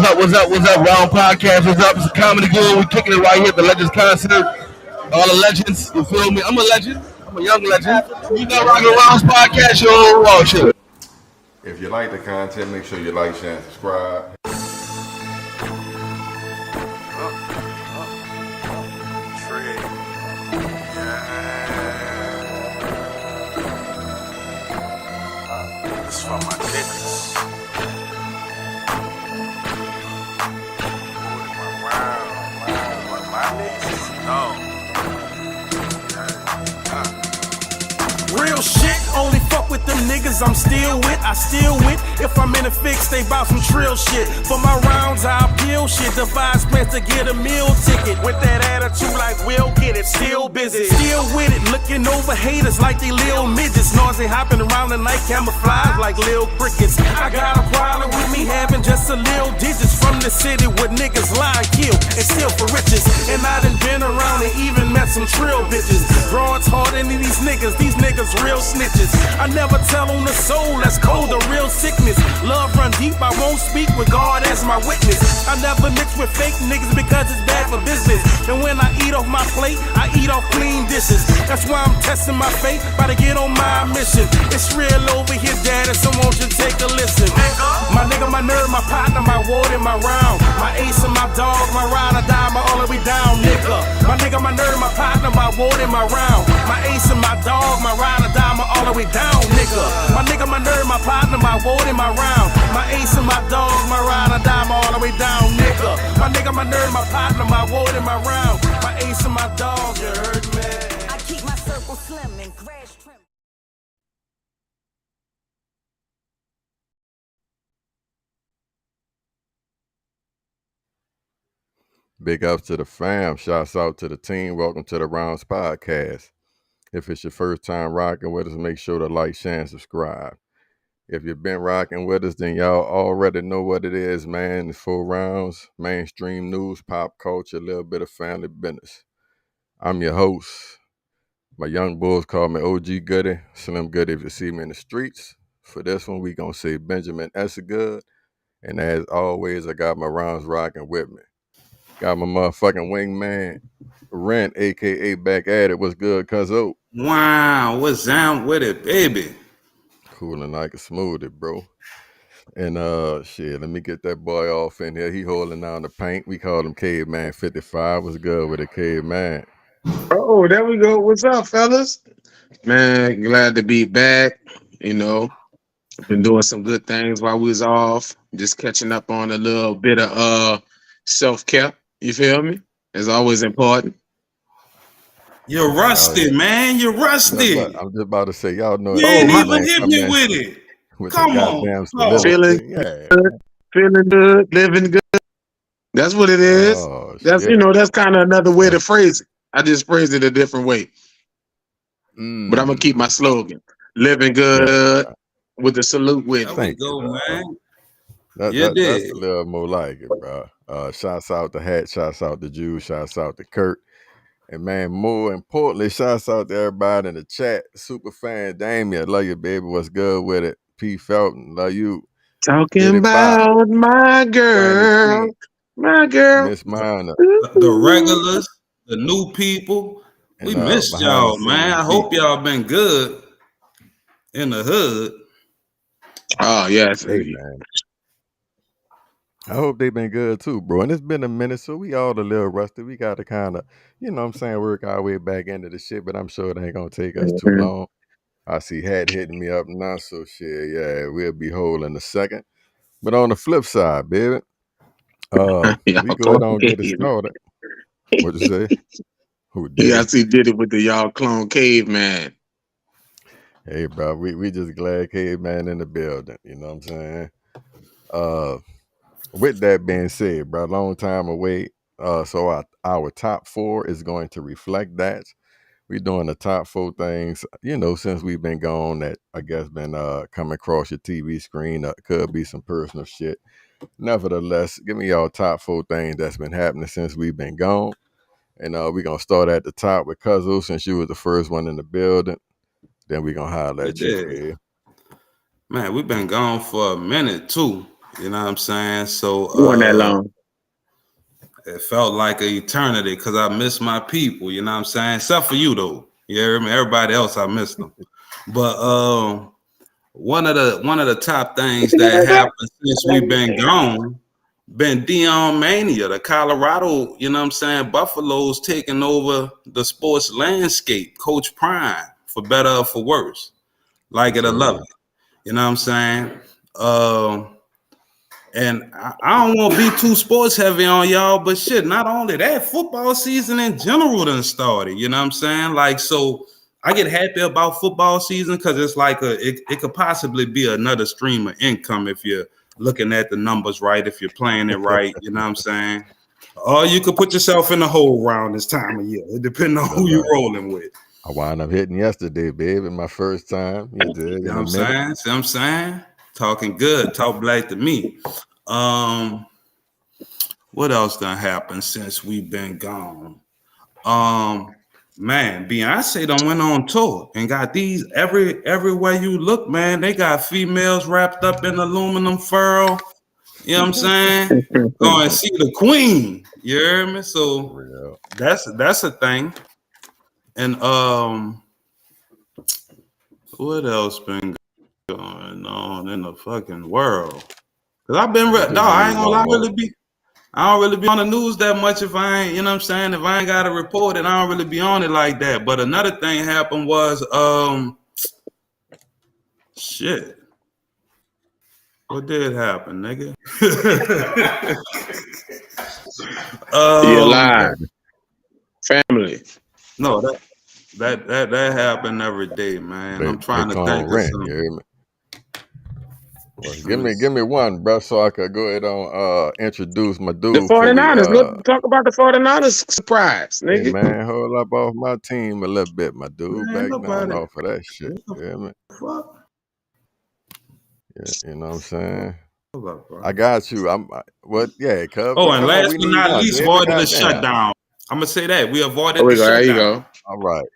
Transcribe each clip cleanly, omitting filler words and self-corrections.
What's up? Round Podcast, what's up? It's a comedy good. We kicking it right here at the Legends Concert. All the legends, you feel me? I'm a legend. I'm a young legend. You know, rocking Rounds Podcast, yo, raw shit. If you like the content, make sure you like, share, and subscribe. This for my niggas. My niggas, no. Real shit, only fuck with them niggas I'm still with. I still with. If I'm in a fix, they bout some trill shit. For my rounds, I'll peel shit. Devise plans to get a meal ticket. With that attitude like we'll get it. Still busy, still with it. Looking over haters like they lil midgets. Noisy hopping around the night, camouflage like lil crickets. I got a problem with me having just a lil digits. From the city where niggas lie, kill, and steal for riches. And I done been around and even met some trill bitches. Broads harder than these niggas real snitches. I never tell on the soul, that's cold, a real sickness. Love run deep, I won't speak with God as my witness. I never mix with fake niggas because it's bad for business. And when I eat off my plate, I eat off clean dishes. That's why I'm testing my fate, about to get on my mission. It's real over here, daddy, so won't you take a listen. My nigga, my nerd, my partner, my ward, and my round. My ace and my dog, my ride or die, my all the way down, nigga. My nigga, my nerd, my partner, my ward, and my round. My ace and my dog, my ride or die, my all the way down, nigga. My nigga, my nerd, my partner, my ward, and my round. My ace and my dog, my ride or die, my all the way down, nigga. My nigga, my nerd, my partner, my ward, and my round. My ace and my dog, you heard me. I keep my circle slim and crash trim. Big ups to the fam. Shouts out to the team. Welcome to the Rounds Podcast. If it's your first time rocking with us, make sure to like, share, and subscribe. If you've been rocking with us, then y'all already know what it is, man. It's 4 rounds, mainstream news, pop culture, a little bit of family business. I'm your host. My young bulls call me OG Goody, Slim Goody if you see me in the streets. For this one, we gonna say Benjamin Essegood. And as always, I got my rounds rocking with me. Got my motherfucking wingman, Rent, a.k.a. Back At It. What's good, cuzzo? Wow, what's down with it, baby? Cool and like a smoothie, bro. And shit, let me get that boy off in here. He holding down the paint. We call him Caveman 55. What's good with it, Caveman? Oh, there we go. What's up, fellas? Man, glad to be back. You know, been doing some good things while we was off. Just catching up on a little bit of self-care. You feel me? It's always important. You're rusty, man. You're rusty. I'm just about to say, y'all know. You ain't even hit me with it. Come on. Feeling good, feeling good, living good. That's what it is. Oh, that's shit. that's kind of another way to phrase it. I just phrased it a different way. But I'm gonna keep my slogan: living good with the salute with. There we go, man. That's a little more like it, bro. Shouts out to Hat, shouts out to Jude, shouts out to Kurt. And man, more importantly, shouts out to everybody in the chat. Super fan Damien, love you, baby. What's good with it? P. Felton, love you. Talking about my girl, Miss Minor. The regulars, the new people. We missed y'all, man. I hope y'all been good in the hood. Oh, yes. Hey, man. I hope they've been good too, bro. And it's been a minute, so we all a little rusty. We got to kind of, work our way back into the shit, but I'm sure it ain't going to take us too long. I see Hat hitting me up now, so shit, yeah, we'll be whole in a second. But on the flip side, baby, we go ahead and get it started. What'd you say? Who did? Yeah, I see did it with the y'all clone caveman. Hey, bro, we just glad Caveman in the building. You know what I'm saying? With that being said, bro, long time away. So our top 4 is going to reflect that. We're doing the top 4 things, since we've been gone that I guess been coming across your TV screen. Could be some personal shit. Nevertheless, give me y'all top 4 things that's been happening since we've been gone. And we're going to start at the top with Cuzzo since you was the first one in the building. Then we're going to holler at you. Man, we've been gone for a minute too. You know what I'm saying? So Wasn't that long. it felt like an eternity because I miss my people. You know what I'm saying? Except for you though. You hear me? Everybody else, I missed them. But one of the top things that happened since we've been gone, been Dion Mania, the Colorado, you know what I'm saying, Buffaloes taking over the sports landscape, Coach Prime, for better or for worse. Like it or love it. You know what I'm saying? And I don't want to be too sports heavy on y'all, but shit, not only that, football season in general done started. You know what I'm saying? Like, so I get happy about football season because it's like it could possibly be another stream of income if you're looking at the numbers right, if you're playing it right. You know what I'm saying? Or you could put yourself in a hole around this time of year, depending on who you're rolling with. I wound up hitting yesterday, babe, in my first time. You know what I'm saying? See what I'm saying? Talking good. Talk black to me. What else done happened since we've been gone? Man, Beyonce done went on tour and got these everywhere you look, man. They got females wrapped up in aluminum foil. You know what I'm saying? Go and see the queen. You hear me? So that's a thing. And what else been going on in the fucking world? Cause I've been I ain't gonna lie, I don't really be on the news that much if I ain't, you know what I'm saying? If I ain't got to report it, I don't really be on it like that. But another thing happened was shit. What did happen, nigga? You're alive. Family. No, that happened every day, man. I'm trying to think of something. Well, give me one, bro, so I could go ahead and introduce my dude. The 49ers. Let's talk about the 49ers surprise, nigga. Hey, man, hold up off my team a little bit, my dude. Man, back down off of that shit. Yeah, man. Yeah, you know what I'm saying? I got you. And last but not least, avoided a shutdown. I'm gonna say that we avoided the shutdown. There you go. All right.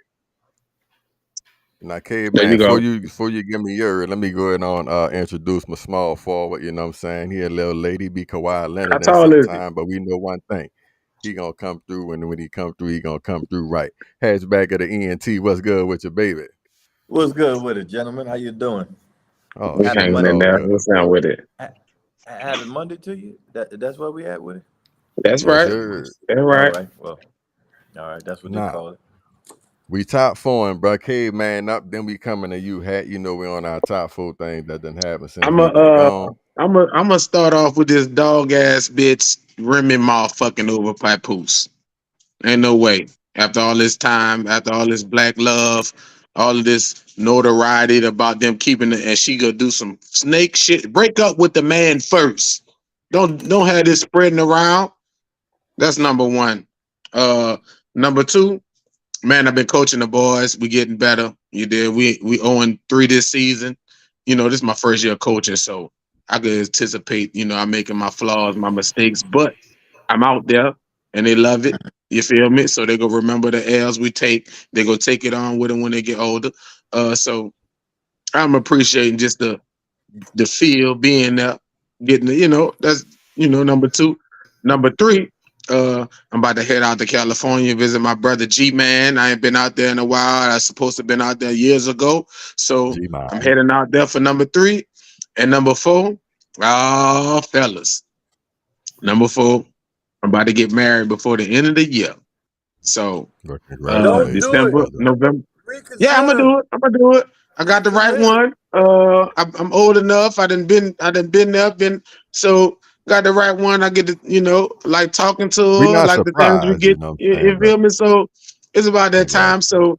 Now, K, man, before you give me your, let me go ahead and introduce my small forward. You know what I'm saying? He a little lady, be Kawhi Leonard sometime, but we know one thing. He gonna come through, and when he come through, he gonna come through right. Hatchback of the ENT, what's good with your baby? What's good with it, gentlemen? How you doing? Oh, happy Monday. What's down with it? Happy Monday to you. That's where we at with it. That's right. That's right. All right. Well, all right. That's what they call it. We top 4, bro. K, man, up. Then we coming to you, Hat. You know we on our top 4 things that didn't happen since. I'm gonna start off with this dog ass bitch Remy motherfucking over Papoose. Ain't no way. After all this time, after all this black love, all of this notoriety about them keeping it, and she gonna do some snake shit. Break up with the man first. Don't have this spreading around. That's number one. Number 2. Man, I've been coaching the boys. We getting better. You did. We 0-3 this season. You know, this is my first year of coaching, so I could anticipate, you know, I'm making my flaws, my mistakes, but I'm out there and they love it. You feel me? So they go remember the L's we take. They go take it on with them when they get older. So I'm appreciating just the feel being there, getting the, you know, that's, you know, number 2. Number 3. I'm about to head out to California, visit my brother G-Man. I ain't been out there in a while. I was supposed to have been out there years ago. So G-Man. I'm heading out there for number 3. And number 4, fellas. Number 4, I'm about to get married before the end of the year. So December, November. Yeah, I'm gonna do it. I got the right one. I'm old enough. I done been there. So got the right one. I get to, you know, like talking to her, like the things we get. You feel me? So it's about that time. So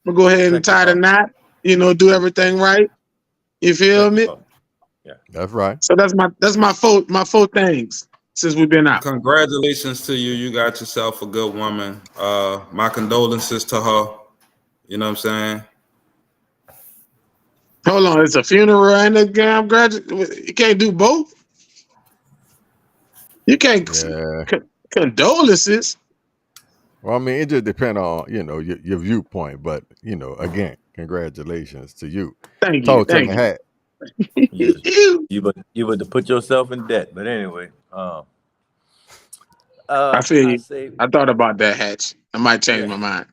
we'll go ahead and tie the knot. You know, do everything right. You feel me? Yeah, that's right. So that's my 4 things since we've been out. Congratulations to you. You got yourself a good woman. My condolences to her. You know what I'm saying? Hold on, it's a funeral and a damn graduate. You can't do both. You can't condolences. Well, I mean, it just depends on, you know, your viewpoint. But, you know, again, congratulations to you. Thank you. Hat. You would put yourself in debt. But anyway, I feel I you. say, I thought about that, Hatch. I might change yeah. my mind.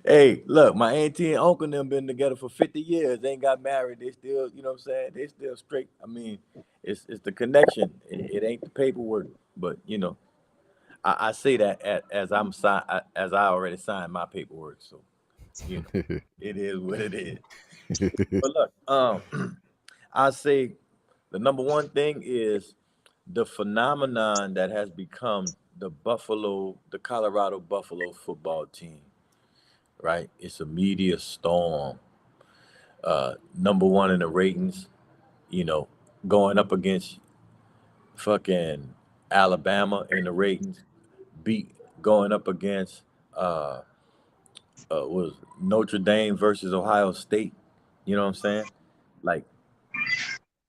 Hey, look, my auntie and uncle and them been together for 50 years. They ain't got married. They still, you know what I'm saying? They still straight. I mean, it's the connection. It ain't the paperwork. But I say that as as I already signed my paperwork. So it is what it is. But look, I say the number one thing is the phenomenon that has become the Colorado Buffalo football team. Right? It's a media storm. Number one in the ratings, going up against fucking Alabama in the ratings, going up against was Notre Dame versus Ohio State. You know what I'm saying? Like,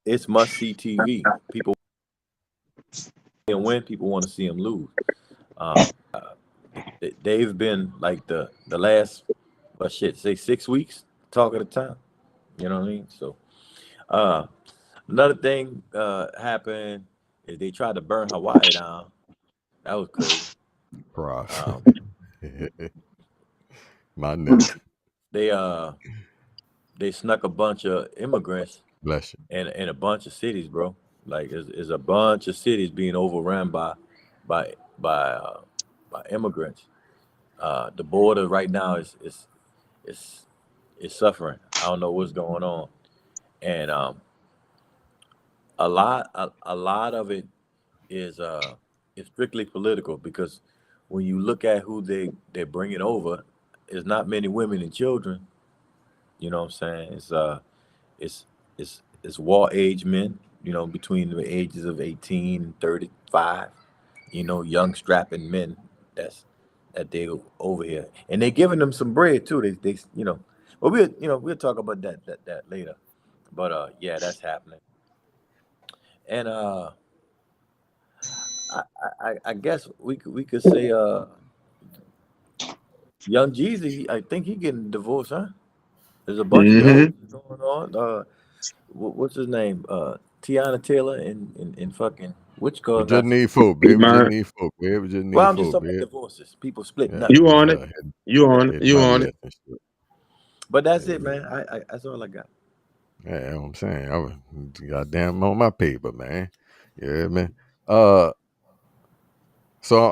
it's must see TV. People and win, people want to see them lose. They've been like the last, say 6 weeks talk of the town. You know what I mean? So another thing happened is they tried to burn Hawaii down. That was crazy. Prof. Um, My nigga. they snuck a bunch of immigrants Bless you. in a bunch of cities, bro. Like, there's a bunch of cities being overrun by immigrants. The border right now is suffering. I don't know what's going on, and a lot of it is strictly political, because when you look at who they're bringing over, there's not many women and children. You know what I'm saying? It's war age men. Between the ages of 18 and 35. Young strapping men. That they over here, and they giving them some bread too. They but we'll talk about that later. But yeah, that's happening. And I guess we could say Young Jeezy, I think he getting divorced, huh? There's a bunch of Mm-hmm. divorces going on. What's his name? Tiana Taylor and fucking which girl? We just Got need folk, baby. We just Man, need folk, baby. We just need well, I'm just folk, talking about baby. divorces. People splitting Yeah, up. you on it. yeah. You on it. Hit You my on list it. and shit. But that's it, man. I that's all I got. Yeah, that's what I'm saying. I was goddamn on my paper, man. Yeah, man. So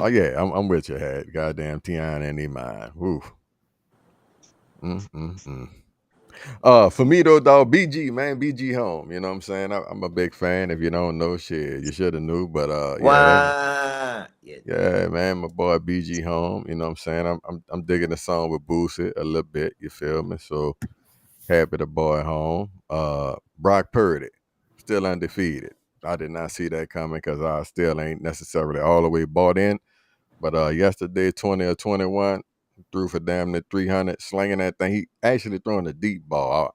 yeah, I'm with you, Hat. Goddamn Tiana and Iman. Woo. For me though, dog, BG, man, BG home. You know what I'm saying? I'm a big fan. If you don't know, shit, you should have knew. But Why? yeah, man, my boy BG home. You know what I'm saying? I'm digging the song with Boosie a little bit. You feel me? So happy the boy home. Brock Purdy, still undefeated. I did not see that coming because I still ain't necessarily all the way bought in. But yesterday, 20 or 21, threw for damn near 300, slinging that thing. He actually throwing a deep ball.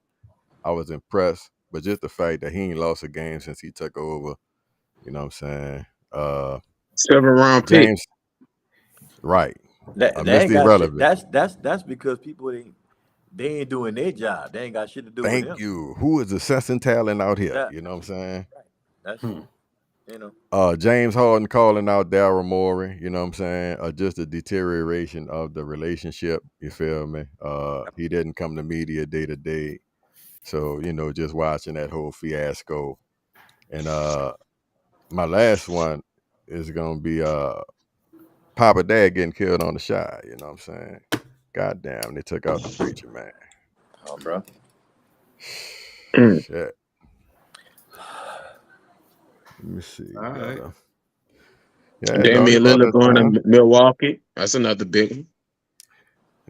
I was impressed. But just the fact that he ain't lost a game since he took over, you know what I'm saying? 7th-round pick. James, right. They Mr. ain't got shit. Irrelevant. That's because people they ain't doing their job. They ain't got shit to do with him. Thank you. Who is assessing talent out here? Yeah. You know what I'm saying? That's James Harden calling out Daryl Morey, you know what I'm saying? Just a deterioration of the relationship, you feel me? He didn't come to media day to day. So, just watching that whole fiasco. And my last one is gonna be Papa Dad getting killed on the shot, you know what I'm saying? Goddamn, they took out the preacher, man. Oh, bro. Shit. Let me see. All right. Yeah, Damian dog, Lillard going to Milwaukee. That's another big one.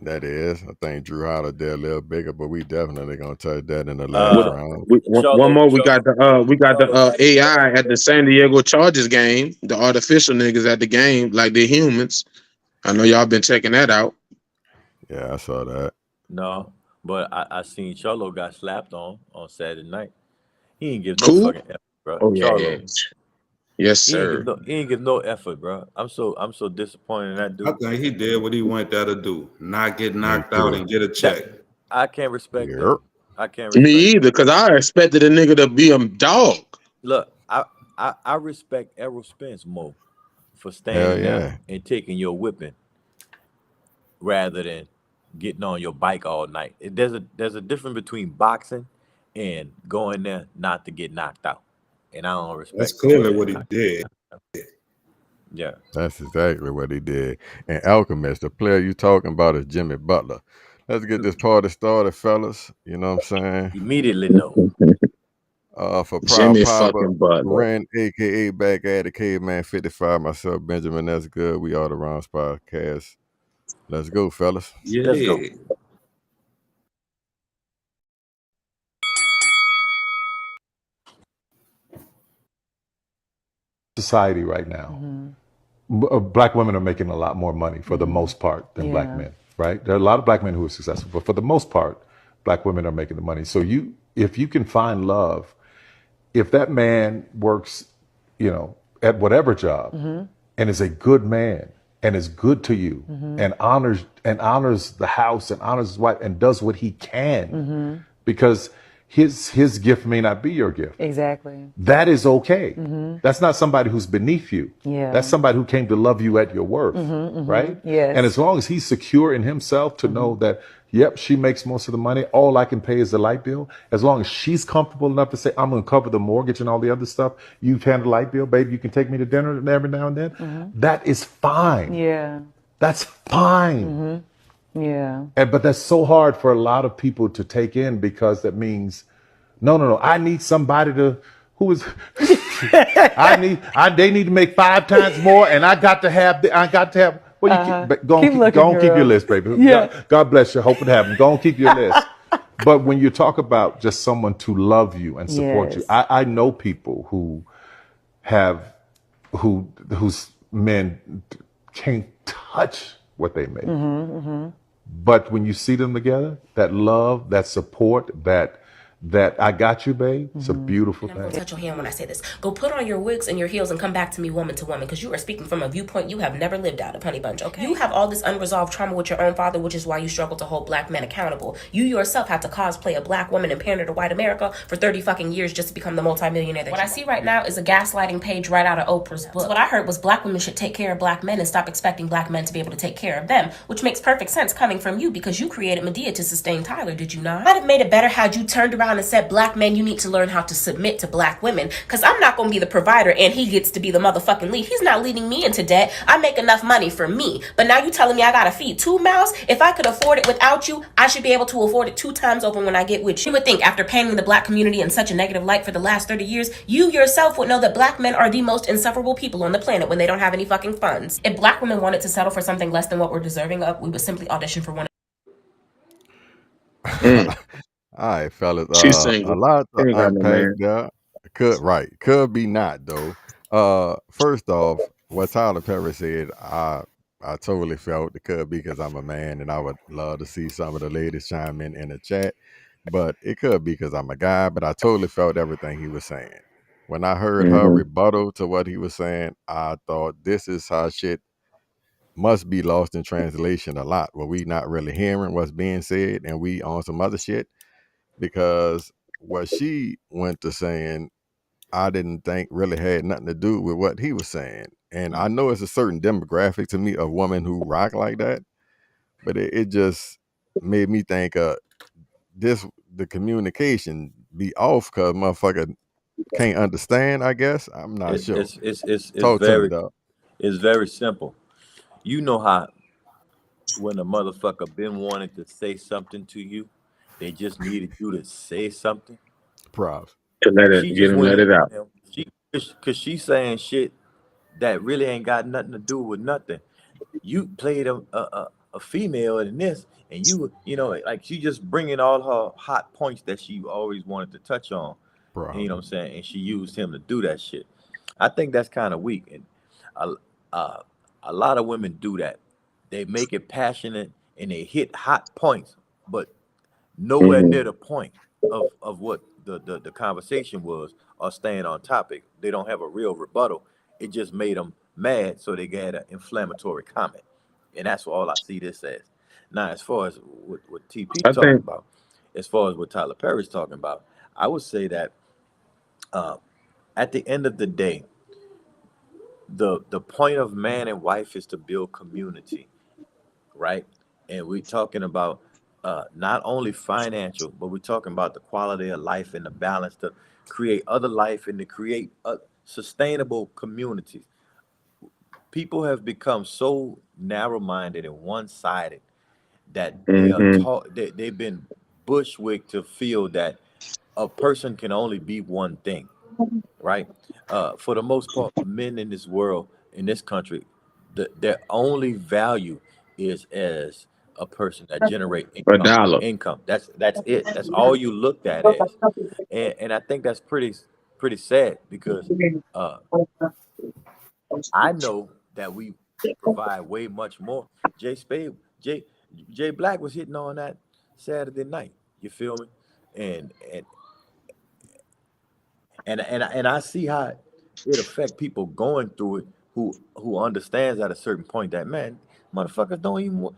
that is. I think Drew Holiday a little bigger, but we definitely gonna touch that in the last round. One more. We got the AI at the San Diego Chargers game. The artificial niggas at the game, like they're humans. I know y'all been checking that out. Yeah, I saw that. No, but I seen Cholo got slapped on Saturday night. He ain't give no Cool. fucking effort, bro. Oh yeah, Cholo. yeah. Yes, He sir. ain't give no effort, bro. I'm so disappointed in that dude. I think he did what he went there to do, not get knocked too. out and get a check. I can't respect Yep. that. I can't Me respect. either, because I expected a nigga to be a dog. Look, I respect Errol Spence more for Hell standing there yeah. and taking your whipping rather than getting on your bike all night. There's a difference between boxing and going there not to get knocked out. And I don't That's respect clearly that. what he did. Yeah. That's exactly what he did. And Alchemist, the player you talking about is Jimmy Butler. Let's get this party started, fellas. You know what I'm saying? Immediately no. For Proud Jimmy Papa, fucking Butler. Ren, aka Back at the Caveman 55, myself, Benjamin, that's good. We are the Rounds Podcast. Let's go, fellas. Let's go. Yeah. Society right now, black women are making a lot more money for the most part than black men, right? There are a lot of black men who are successful, but for the most part, black women are making the money. So if you can find love, if that man works, at whatever job and is a good man and is good to you and honors the house and honors his wife and does what he can because his gift may not be your gift. Exactly. That is okay. That's not somebody who's beneath you. Yeah. That's somebody who came to love you at your worth, right? Yes. And as long as he's secure in himself to know that, yep, she makes most of the money, all I can pay is the light bill. As long as she's comfortable enough to say, I'm going to cover the mortgage and all the other stuff, you've handled the light bill, baby, you can take me to dinner every now and then. That is fine. Yeah. That's fine. Yeah. But that's so hard for a lot of people to take in because that means, no. I need somebody who is, they need to make 5 times more, and I got to have. Well, go on, keep your list, baby. Yeah. God bless you. Hope it happens. Go on, keep your list. But when you talk about just someone to love you and support you, I know people whose men can't touch what they make. But when you see them together, that love, that support, that I got you, babe, it's a beautiful And I'm gonna thing. touch your hand when I say this. Go put on your wigs and your heels and come back to me woman to woman, because you are speaking from a viewpoint you have never lived out of, honey bunch, okay? You have all this unresolved trauma with your own father, which is why you struggle to hold black men accountable. You yourself had to cosplay a black woman and pander to white America for 30 fucking years just to become the multimillionaire that what I see right now is a gaslighting page right out of Oprah's book. What I heard was black women should take care of black men and stop expecting black men to be able to take care of them, which makes perfect sense coming from you because you created Medea to sustain Tyler, did you not? I'd have made it better had you turned around and said, black men, you need to learn how to submit to black women, because I'm not going to be the provider and he gets to be the motherfucking lead. He's not leading me into debt. I make enough money for me. But now you telling me I got to feed 2 mouths? If I could afford it without you, I should be able to afford it 2 times over when I get with you. You would think after painting the black community in such a negative light for the last 30 years, you yourself would know that black men are the most insufferable people on the planet when they don't have any fucking funds. If black women wanted to settle for something less than what we're deserving of, we would simply audition for one. All right, fellas. She's A single. lot She to ain't got no unpack man. there. Could be not though. First off, what Tyler Perry said, I totally felt it could be because I'm a man and I would love to see some of the ladies chime in the chat. But it could be because I'm a guy, but I totally felt everything he was saying. When I heard her rebuttal to what he was saying, I thought this is how shit must be lost in translation a lot, where we not really hearing what's being said and we on some other shit. Because what she went to saying, I didn't think really had nothing to do with what he was saying. And I know it's a certain demographic to me of women who rock like that, but it just made me think the communication be off because motherfucker can't understand, I guess. I'm not sure. It's Talk to me, dog. It's very simple. You know how when a motherfucker been wanting to say something to you, they just needed you to say something. Props. To She get just him went let it out. because she's saying shit that really ain't got nothing to do with nothing. You played a female in this, and you know, like she just bringing all her hot points that she always wanted to touch on. Props. You know what I'm saying? And she used him to do that shit. I think that's kind of weak, and a lot of women do that. They make it passionate and they hit hot points, but nowhere near the point of what the conversation was or staying on topic. They don't have a real rebuttal. It just made them mad, so they got an inflammatory comment. And that's all I see this as. Now, as far as what TP I talking think about, as far as what Tyler Perry's talking about, I would say that at the end of the day, the point of man and wife is to build community, right? And we're talking about not only financial, but we're talking about the quality of life and the balance to create other life and to create sustainable communities. People have become so narrow-minded and one-sided that they are taught, they've been bushwicked to feel that a person can only be one thing, right? For the most part, men in this world, in this country, their only value is as a person that generate A dollar. income. That's it. That's all you looked at as, and I think that's pretty sad because I know that we provide way much more. Jay Black was hitting on that Saturday night. You feel me? And I see how it affect people going through it who understands at a certain point that, man, motherfuckers don't even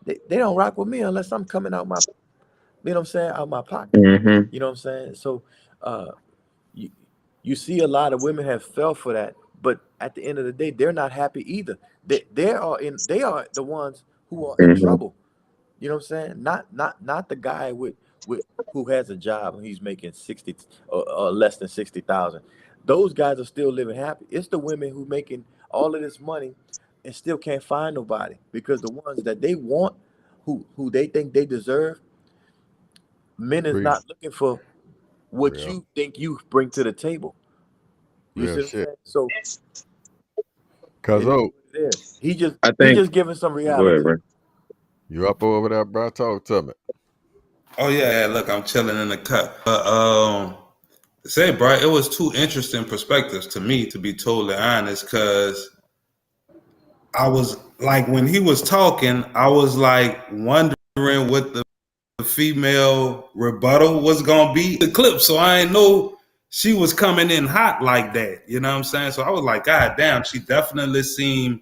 they don't rock with me unless I'm coming out my, you know what I'm saying, out my pocket. You know what I'm saying? So you see a lot of women have fell for that, but at the end of the day, they're not happy either. They are the ones who are in trouble. You know what I'm saying? Not the guy with who has a job and he's making 60 or less than 60,000. Those guys are still living happy. It's the women who making all of this money and still can't find nobody because the ones that they want, who they think they deserve, men is not looking for what you think you bring to the table. You see what I'm saying? So, Cuz he just giving some reality. You up over there, bro? Talk to me. Oh yeah, look, I'm chilling in the cut. But say, bro, it was two interesting perspectives to me, to be totally honest, because I was like, when he was talking, I was like wondering what the female rebuttal was gonna be the clip. So I didn't know she was coming in hot like that. You know what I'm saying? So I was like, God damn, she definitely seemed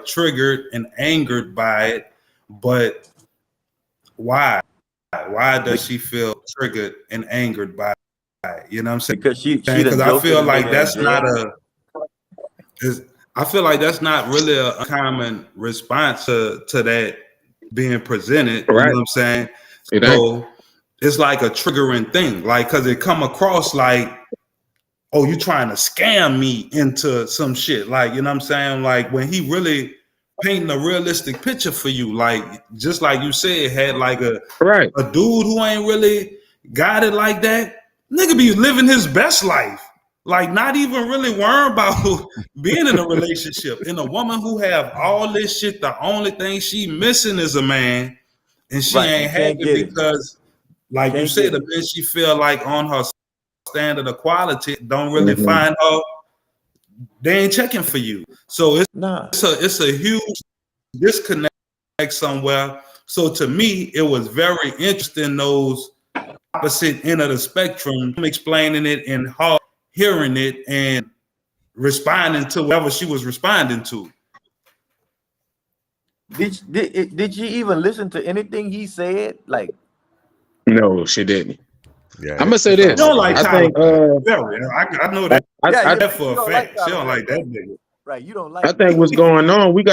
triggered and angered by it. But why? Why does she feel triggered and angered by it? You know what I'm saying? Because I feel like that's not I feel like that's not really a common response to that being presented. You know what I'm saying? So it's like a triggering thing, like, because it come across like, oh, you trying to scam me into some shit, like, you know what I'm saying? Like, when he really painting a realistic picture for you, like, just like you said, had like a dude who ain't really got it like that, nigga be living his best life, like not even really worrying about being in a relationship. And a woman who have all this shit, the only thing she missing is a man, and she ain't happy because, like you said, the bitch she feel like on her standard of quality don't really find her. They ain't checking for you. So it's a huge disconnect somewhere. So to me, it was very interesting, those opposite end of the spectrum, explaining it and her hearing it and responding to whatever she was responding to. Did she even listen to anything he said? Like, no, she didn't. Yeah, I'm gonna say this. You don't like I Tyler think, I know that. I For a fact, she don't like that nigga. Right, you don't like. I think what's going on, we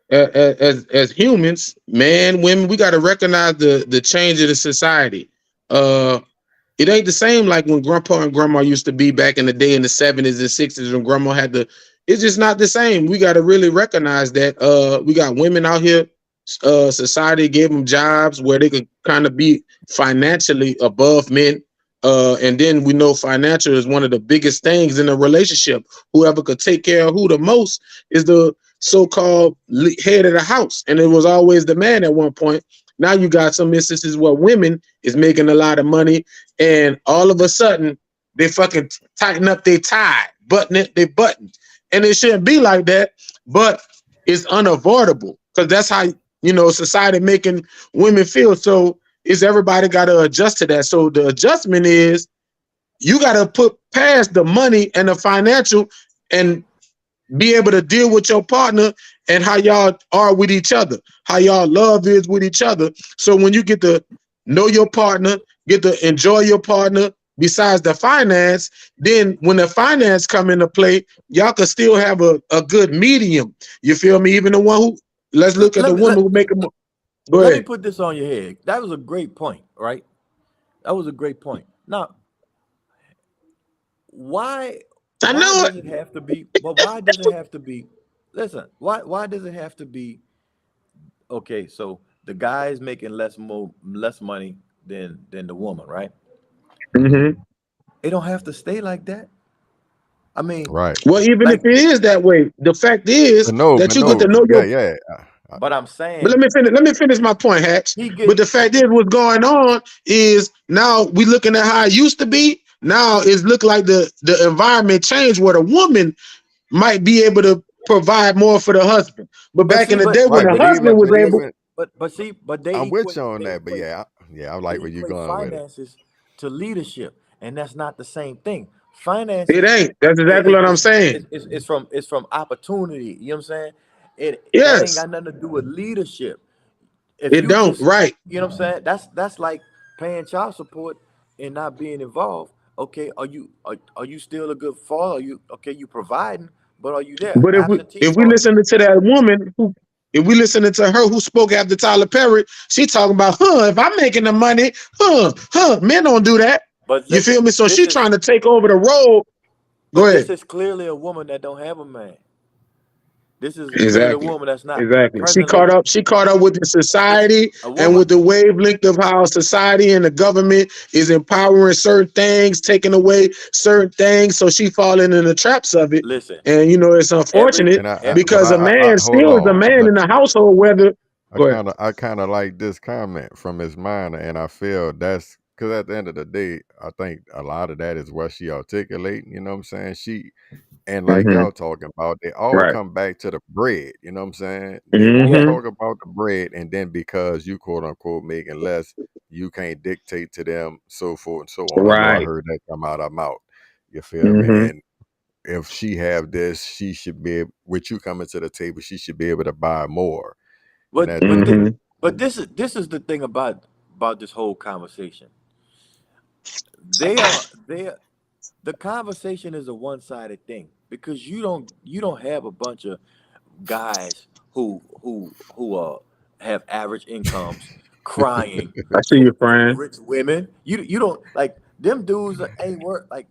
as humans, man, women, we gotta recognize the change of the society. It ain't the same like when grandpa and grandma used to be back in the day in the 70s and 60s when grandma had it's just not the same. We got to really recognize that we got women out here. Society gave them jobs where they could kind of be financially above men. And then we know financial is one of the biggest things in a relationship. Whoever could take care of who the most is the so-called head of the house. And it was always the man at one point. Now you got some instances where women is making a lot of money and all of a sudden they fucking tighten up their tie, they button. And it shouldn't be like that, but it's unavoidable because that's how, society making women feel. So is everybody got to adjust to that. So the adjustment is you got to put past the money and the financial and be able to deal with your partner and how y'all are with each other, how y'all love is with each other. So when you get to know your partner, get to enjoy your partner. Besides the finance, then when the finance come into play, y'all can still have a good medium. You feel me? Even the one who, let's look at the woman who make a. Go Let me ahead. put this on your head. That was a great point, right? That was a great point. Now, why I know does it. it have to be? But why does it have to be? Listen, why does it have to be? Okay, so the guy is making less money than the woman, right? Mm-hmm. It don't have to stay like that. I mean, Right. Well, even if like, it is that way, the fact is that But you get to no, know your. yeah. but I'm But saying let me finish my point, Hatch. he But get the fact is, what's going on is now we looking at how it used to be. Now it's look like the environment changed where the woman might be able to provide more for the husband. But but back see, in the day when Right, the but husband was able, even but they I'm with equate you on that. But yeah, I like where you're going with it. finances to leadership, and that's not the same thing. it Finances ain't. That's exactly what I'm saying. it's from opportunity. You know what I'm saying? That ain't Yes, got nothing to do with leadership. If it you don't. just, Right. you know what I'm saying, that's like paying child support and not being involved. Okay, are you still a good father? Are you okay? You providing, but are you there? But Absentee if we father. listen to that woman who, if we listening to her who spoke after Tyler Perry, she talking about, if I'm making the money, men don't do that. But You feel listen, me? So this she is trying to take over the role. Go but this ahead. is clearly a woman that don't have a man. This is clearly a Exactly. woman that's not Exactly. presently She caught up with the listen. society A and woman, with the wavelength of how society and the government is empowering certain things, taking away certain things. So she falling in the traps of it. listen. And it's Every unfortunate And every but because a I man hold still is a on. man in the household, whether go ahead. I kind of like this comment from Miss Minor, and I feel that's because at the end of the day, I think a lot of that is what she articulating. You know what I'm saying? And like Mm-hmm. y'all talking about, they all Right. come back to the bread. You know what I'm saying? They all yeah. Mm-hmm. talk about the bread, and then because you quote unquote making less, you can't dictate to them, so forth and so on. I know I Right. heard that come out of mouth. You feel me? Mm-hmm. And if she have this, she should be with you coming to the table. She should be able to buy more. And But that but Mm-hmm. the, but this is the thing about this whole conversation. They are the conversation is a one-sided thing because you don't have a bunch of guys who have average incomes crying I see for, you, friend. rich women. You don't like them dudes ain't work like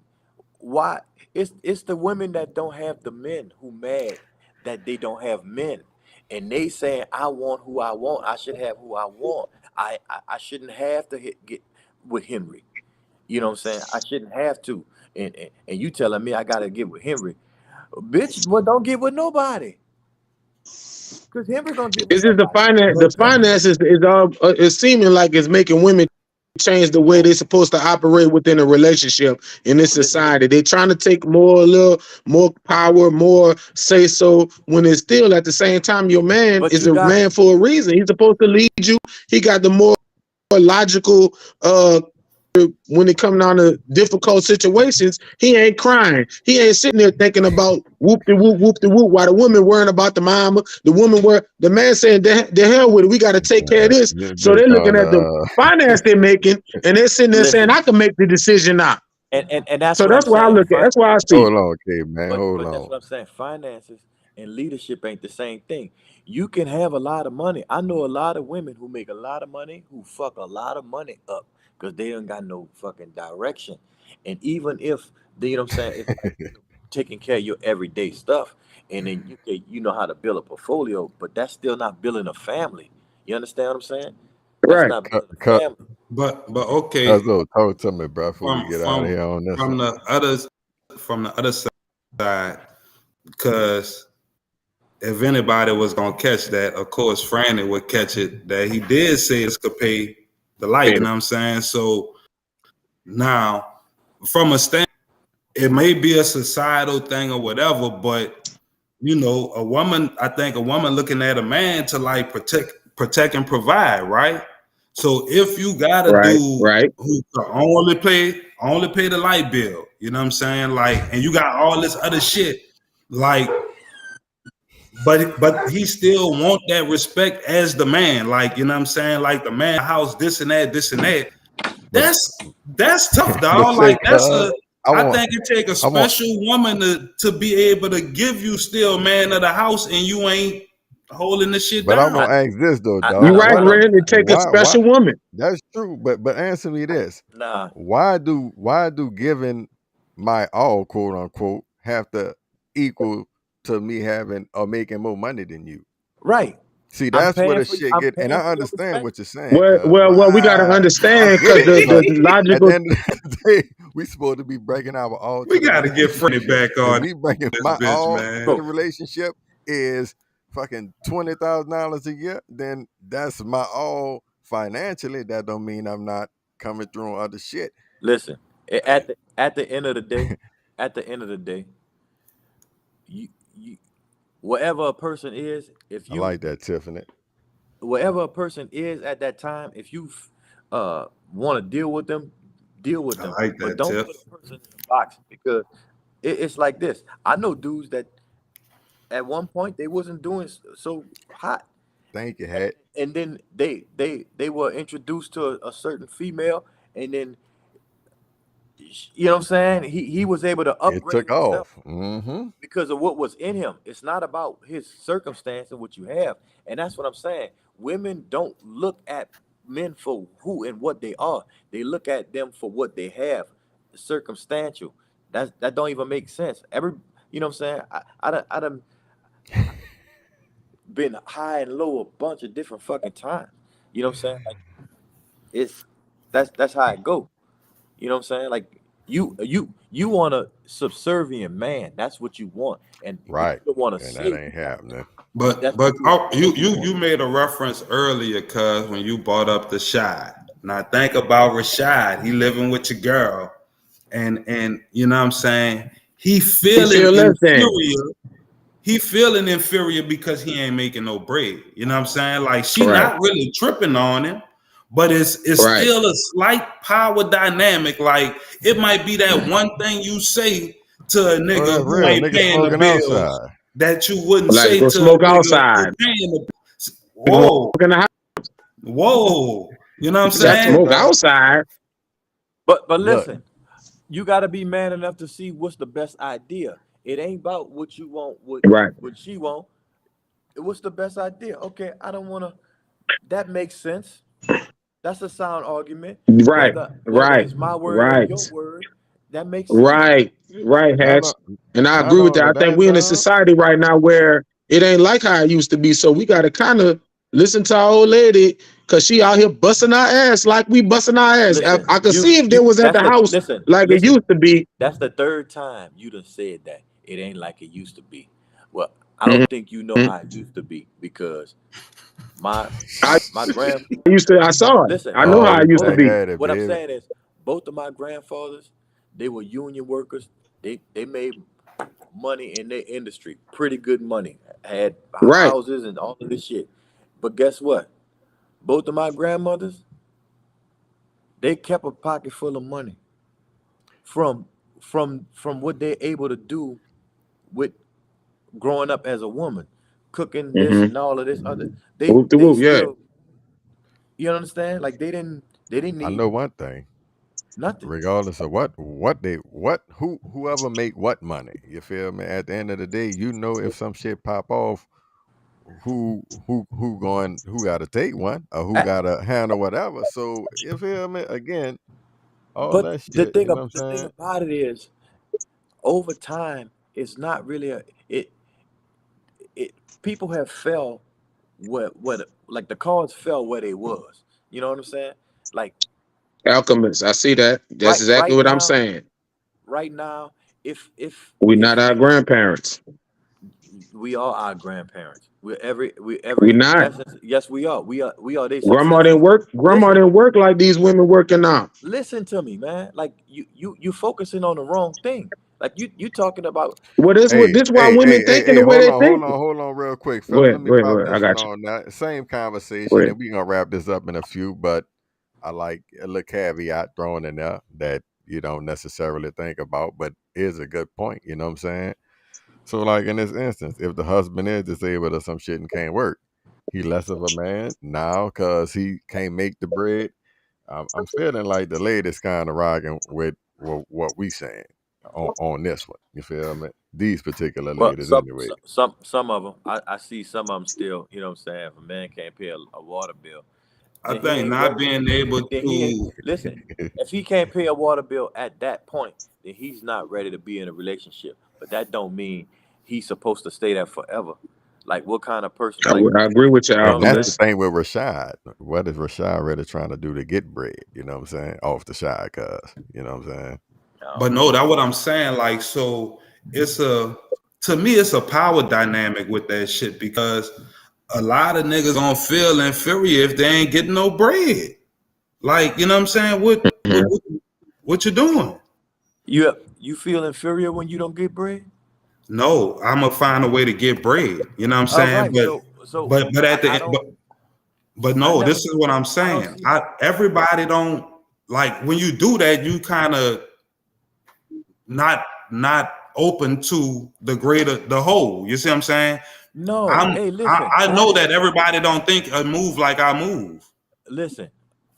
why it's the women that don't have the men who mad that they don't have men and they saying I want who I want. I should have who I want. I shouldn't have to get with Henry. You know what I'm saying? I shouldn't have to. And you telling me I gotta get with Henry. Bitch, well, don't get with nobody. Because Henry gonna get with It's just the somebody. finance. The finances is all. It's seeming like it's making women change the way Oh, they're supposed to operate within a relationship in this listen, society. They're trying to take more, a little more power, more say so. When it's still at the same time, your man but is you a got man for a reason. He's supposed to lead you. He got the more logical. When it comes down to difficult situations, he ain't crying. He ain't sitting there thinking about whoop de whoop, while the woman worrying about the mama. The man saying the hell with it. We got to take care of this. So just they're looking on at the finance they're making, and they're sitting there saying, listen, I can make the decision now. and that's So what I'm that's why I saying. look at. That's why I see it. hold on, okay, man, hold But that's on. what I'm saying. Finances and leadership ain't the same thing. You can have a lot of money. I know a lot of women who make a lot of money who fuck a lot of money up because they don't got no fucking direction. And even if they, you know what I'm saying, it's like taking care of your everyday stuff, and then you know how to build a portfolio, but that's still not building a family. You understand what I'm saying? That's Right. not building a Cut, family. But okay, Cuzzo, talk to me, bro, before we from get out of here on this from one. the other side, because if anybody was gonna catch that, of course Franny would catch it, that he did say this could pay the light, you know what I'm saying? So now from a stand, it may be a societal thing or whatever, but I think a woman looking at a man to like protect and provide, right? So if you got a Right. dude Right. who can only pay the light bill, you know what I'm saying? Like, and you got all this other shit, like but he still want that respect as the man. Like, you know what I'm saying? Like the man house, this and that, this and that. That's tough, But dog. see, Like that's cuz, I think it take a I want, special woman to be able to give you still man of the house and you ain't holding the shit but I down. want to ask this though, You dog. right, I don't. Ren. It take a Why? special woman. That's true, but answer me this: Nah. why do giving my all, quote unquote, have to equal to me having or making more money than you? Right. See, I'm that's where paying the for. shit I'm get, and paying I for your understand respect. what you're saying, Well, cuz. we gotta I understand get because it, but the at the logical. end of the day, we supposed to be breaking our all We to the gotta get Freddie relationship, back and on me bringing this my bitch, all man. to the Bro, relationship is fucking $20,000 a year. Then that's my all financially. That don't mean I'm not coming through on other shit. listen. At the end of the day, at the end of the day, you whatever a person is, if I you like that, Tiffany. wherever a person is at that time, if you want to deal with them, deal with I them. like But that, don't Tiff. put a person in a box because it's like this. I know dudes that at one point they wasn't doing so hot, Thank you, and, Hat. and then they were introduced to a certain female, and then you know what I'm saying. He was able to It upgrade took himself off. Mm-hmm. because of what was in him. It's not about his circumstance and what you have. And that's what I'm saying. Women don't look at men for who and what they are. They look at them for what they have. Circumstantial. That don't even make sense. You know what I'm saying? I done been high and low a bunch of different fucking times. You know what I'm saying? Like it's that's how it go. You know what I'm saying? Like you want a subservient man. That's what you want, and you Right, don't want to and that save ain't you. happening. But That's what you made a reference earlier, cuz when you brought up the Shy. Now think about Rashad. He living with your girl, and you know what I'm saying. He He feeling feel less than. inferior. He feeling inferior because he ain't making no bread. You know what I'm saying? Like she Right, not really tripping on him, but it's right. still a slight power dynamic. Like it might be that one thing you say to a Oh, nigga that's who real. ain't Niggas paying the smoking bills outside. that you wouldn't Like say go to a smoke nigga who outside. paying the. We can walk Whoa, in the house. whoa. You know what I'm You got saying? smoke outside. But Look, listen, you got to be man enough to see what's the best idea. It ain't about what you want, Right, what she want. What's the best idea? Okay, I don't want to. That makes sense. That's a sound argument. right, Whether right, it's my word or right, your word, that makes sense. right, right, not Hatch. on, And I not agree with that. only I think that, we're in a dog. society right now where it ain't like how it used to be. So we got to kind of listen to our old lady because she out here busting our ass like we busting our ass. Listen, I could see if they was at that's the the house like it listen. used to be. That's the third time you done said that. It ain't like it used to be. Well, I Mhm. don't think you know how it used to be because my I my grand I saw it. listen, I know Oh, how he it used to both back be. at it, what I'm baby. saying is both of my grandfathers, they were union workers. They made money in their industry, pretty good money. Had Right. houses and all of this shit. But guess what? Both of my grandmothers, they kept a pocket full of money from from what they're able to do with growing up as a woman, cooking this Mm-hmm. and all of this other. Whoop de They whoop. Yeah. still, you understand? Like they didn't I need know one thing. nothing. Regardless of whoever make what money, you feel me? At the end of the day, you know if some shit pop off, who got to take one or who I- got to handle whatever. So you feel me? Again, all But that shit. You know what the I'm thing saying? about it is, over time, it's not really it. People have fell where like the cards fell where they was. You know what I'm saying? Like Alchemists. I see that. That's exactly right what I'm now, saying. We not if our grandparents. we are our grandparents. We We every not. essence. Yes, we are their Grandma didn't successors. work. Grandma Listen, didn't work like these women working now. listen to me, man. Like you focusing on the wrong thing. Like you talking about Well, Hey, this why hey, women hey, hey, thinking hey, the way hold they on, hold on, thinking. hold on real quick, Go fella. Let ahead. me Go ahead. Go pop ahead. I this one got you. on that. Same Go conversation, ahead. and we gonna wrap this up in a few, but I like a little caveat thrown in there that you don't necessarily think about, but is a good point, you know what I'm saying? So, like in this instance, if the husband is disabled or some shit and can't work, he less of a man now because he can't make the bread. I'm feeling like the lady's kind of rocking with what we saying on this one. You feel me? These particular Well, ladies, anyway. some of them, I see some of them still. You know what I'm saying? If a man can't pay a water bill, I then he think ain't not ready. being able Then he ain't to. listen. If he can't pay a water bill at that point, then he's not ready to be in a relationship. But that don't mean he's supposed to stay there forever. Like what kind of person? I, Like I agree with you, you know And what I'm that's the saying? Alchemist. thing with Rashad. What is Rashad really trying to do to get bread? You know what I'm saying? Off the shy, cuz. You know what I'm saying? I But don't no, know. that's what I'm saying. Like, so it's to me, it's a power dynamic with that shit because a lot of niggas gonna feel inferior if they ain't getting no bread. Like, you know what I'm saying? Mhm. What you doing? You feel inferior when you don't get bread? No, I'm gonna find a way to get bread. You know what I'm All saying? right. So But at I the don't. but I no, never. this is what I'm I don't saying. see. Everybody don't like when you do that, you kind of not open to the whole. You see what I'm saying? No. Hey, listen. I know that everybody don't think a move like I move. Listen.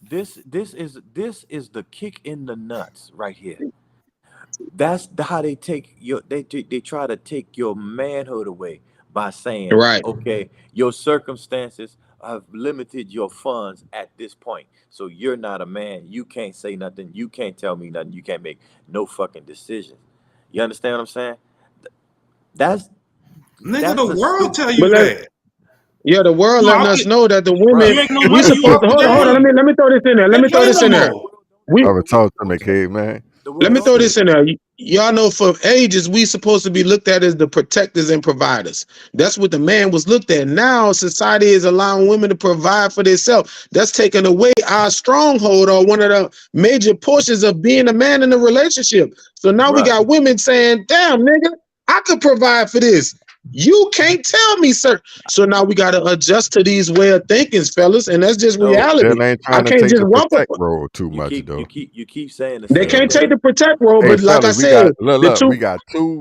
This is the kick in the nuts right here. That's how they take they try to take your manhood away by saying, Right. okay, your circumstances have limited your funds at this point. So you're not a man. You can't say nothing. You can't tell me nothing. You can't make no fucking decisions. You understand what I'm saying? That's Nigga, that's the a world stupid tell But you that. yeah, the world You letting out us here, know that the bruh. women you ain't no we money, you supposed off to the hold on. game. Let me throw this in there. Let Can't me throw play this no in there. more. We Talk to me, caveman. The Let world me don't throw tell you this in that. there. Y'all know for ages we supposed to be looked at as the protectors and providers. That's what the man was looked at. Now society is allowing women to provide for themselves. That's taking away our stronghold or one of the major portions of being a man in a relationship. So now we Bruh. got women saying, "Damn, nigga, I could provide for this. You can't tell me, sir." So now we got to adjust to these way of thinking, fellas, and that's just No, reality. Still ain't I trying to can't take just the rump up. protect role too you much, keep you though. keep you keep saying the They same can't thing. take the protect role, Hey, but like I fellas, said, the look, two.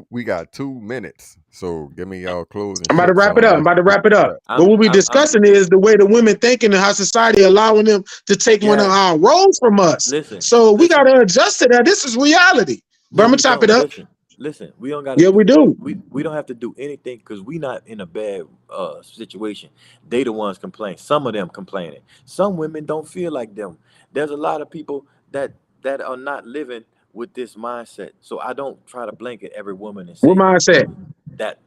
we got 2 minutes. So give me y'all closing I'm about to shit wrap it on up. I'm this. about to wrap it up. But I'm what we I'm I'm discussing is the way the women thinking and how society allowing them to take one of yes. our roles from us. Listen, So we got listen. to adjust to that. This is reality. But No, I'm gonna we chop it don't. up. Listen. We don't got to Yeah, we do. do. We don't have to do anything because we not in a bad situation. They the ones complaining. Some of them complaining. Some women don't feel like them. There's a lot of people that are not living with this mindset. So I don't try to blanket every woman and What say mindset? that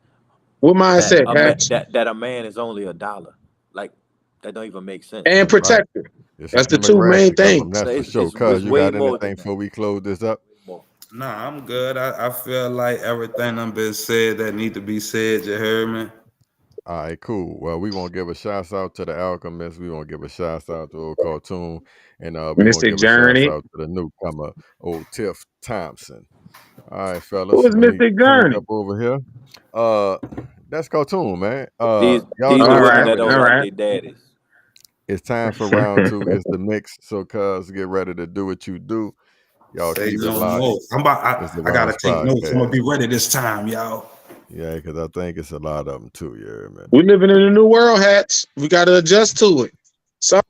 What mindset, Patch? that a man is only a dollar. Like that don't even make sense. And Right. protector. It's a That's the two main demographic of them, things. that's for sure. Cuz It's you way got more anything than that. before we close this up? Way more. Nah, I'm good. I feel like everything done been said that need to be said. You heard me? All right, cool. Well, we want to give a shout out to the Alchemist. We want to give a shout out to old Cartoon. And we want to Mystic give a shout Journey. out to the newcomer, old Tiff Thompson. All right, Who fellas, is let me Mystic crank Journey? up over here. That's Cartoon, man. Y'all These know are All what women right, time that it don't all is. like right. their daddies. It's time for round two. It's the mix. So, cuz, get ready to do what you do. Y'all Say keep it no locked. more. It's the I gotta Rounds take notes. I'm gonna Podcast. be ready this time, y'all. Yeah, because I think it's a lot of them too. You hear me? We living in a new world, Hatch. We got to adjust to it. So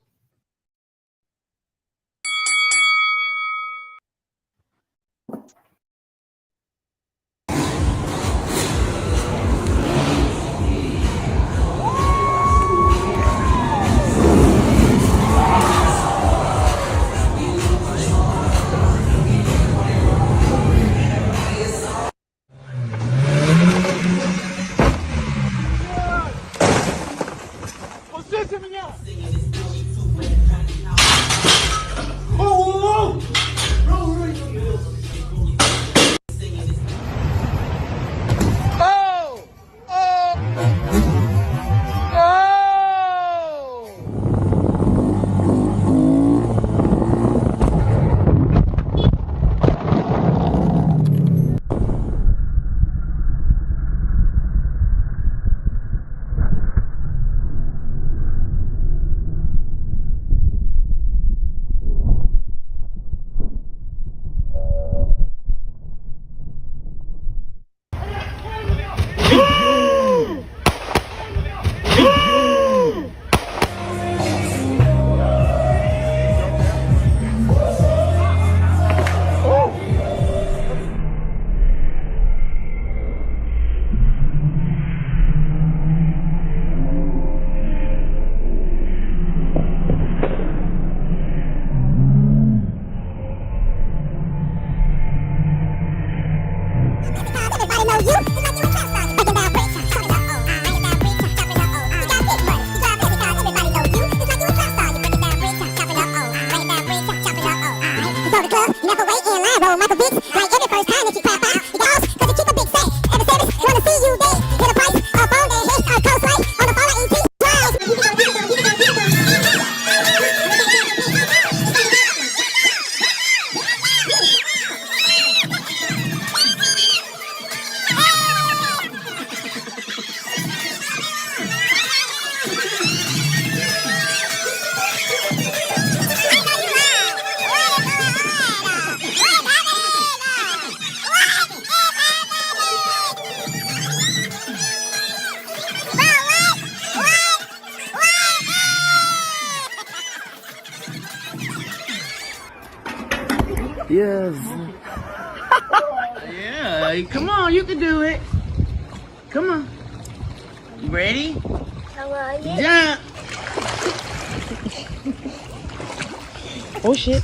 Yes. Yeah, come on, you can do it. Come on. You ready? Jump. Oh shit.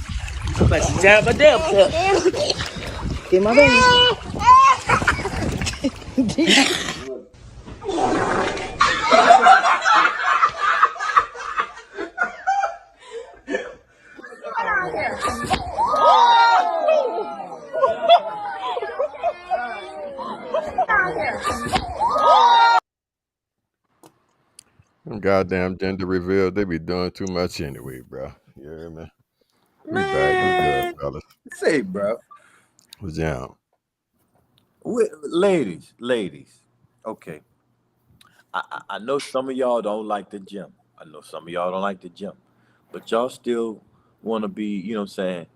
I'm about to jump my damn self. Get my baby. Them goddamn gender reveals, they be doing too much anyway, bro. You hear me? We back. We good, fellas. Say, bro. What's down? Ladies. Okay. I know some of y'all don't like the gym. But y'all still want to be, you know what I'm saying,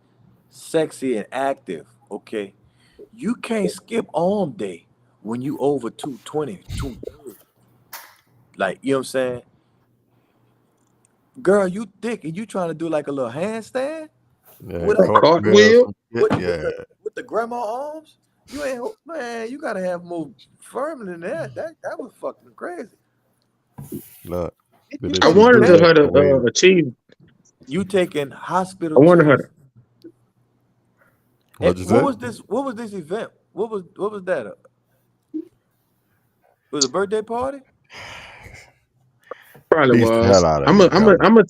sexy and active, okay? You can't skip arm day when you over 220, 230. Like, you know what I'm saying? Girl, you thick and you trying to do like a little handstand? Yeah, With a cartwheel? with the grandma arms? You ain't, man, you gotta have more firm than that. That was fucking crazy. Look, I wanted her to achieve. You taking hospital. I wanted her to. What'd you say? What was this event? What was that? It was a birthday party? Probably Beats the was. hell out of I'm me, gonna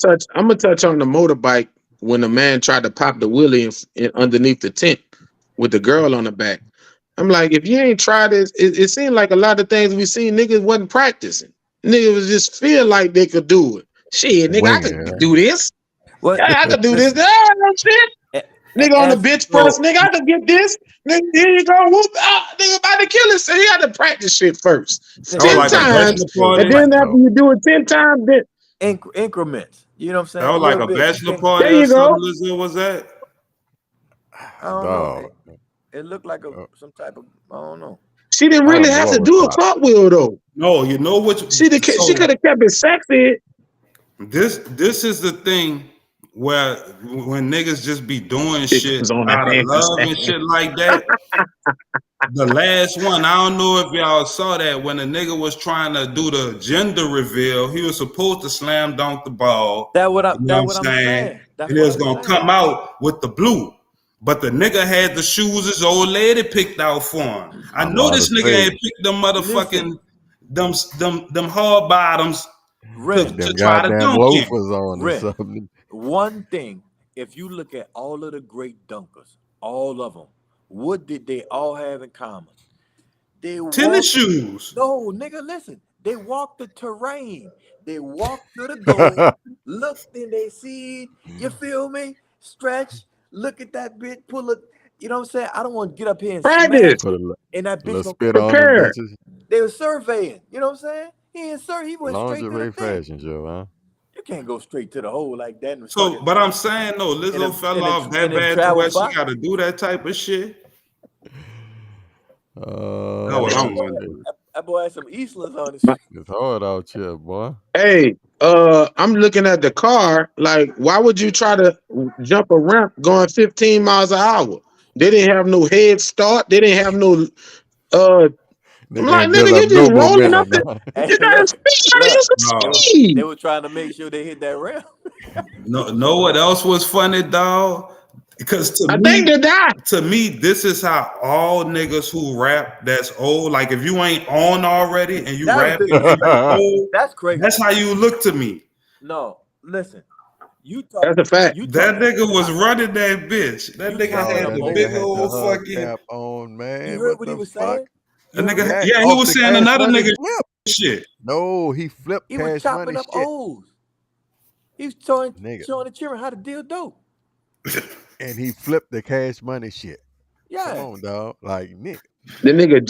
touch on the motorbike when the man tried to pop the wheelie in underneath the tent with the girl on the back. I'm like, if you ain't tried this, it seemed like a lot of things we seen niggas wasn't practicing. Niggas was just feel like they could do it. Shit, nigga, I could do this. What? I could do this. Ah, no shit. Nigga on the bench press, nigga, I could get this. Nigga, here you go. Whoop. Nigga about to kill us. So he had to practice shit first. 10 times. And then after you do it 10 times, then increments. You know what I'm saying? That was like a bachelor party there you or go. something. Lizzo was that? I don't know. It looked like some type of, I don't know. She didn't really have to do a cartwheel though. No, you know what? She could have kept it sexy. This is the thing where when niggas just be doing shit out of love and shit like that. The last one, I don't know if y'all saw that when the nigga was trying to do the gender reveal, he was supposed to slam dunk the ball. That's what I'm saying. And it was gonna come out with the blue. But the nigga had the shoes his old lady picked out for him. I know this nigga ain't picked them motherfucking them hard bottoms to try to dunk on. One thing, if you look at all of the great dunkers, all of them, what did they all have in common? They tennis shoes. No, nigga, listen. They walked the terrain. They walked to the goal, looked in they see, you feel me? Stretch. Look at that bitch, pull it. You know what I'm saying? I don't want to get up here and practice. And that bitch spit on prepare. They were surveying. You know what I'm saying? He went straight to the fashion, Joe, huh? You can't go straight to the hole like that. So, but I'm saying no, Lizzo fell off that bad to where she got to do that type of shit. That boy had some Eastlers on his. It's hard out here, boy. Hey, I'm looking at the car. Like, why would you try to jump a ramp going 15 miles an hour? They didn't have no head start. They didn't have no. I'm like, nigga, you just rolling up there. You gotta speed. They were trying to make sure they hit that ramp. No, what else was funny, dog? Because to me, this is how all niggas who rap that's old, like if you ain't on already and you rap, old, that's crazy. That's how you look to me. No, listen. That's a fact. That nigga was running that bitch. That nigga had the big old fucking cap on, man. You heard what he was saying? That nigga, yeah, he was saying another nigga shit. No, he flipped. He was chopping up O's. He was showing the children how to deal dope. And he flipped the Cash Money shit. Yeah. Come on, dog. Like Nick. The nigga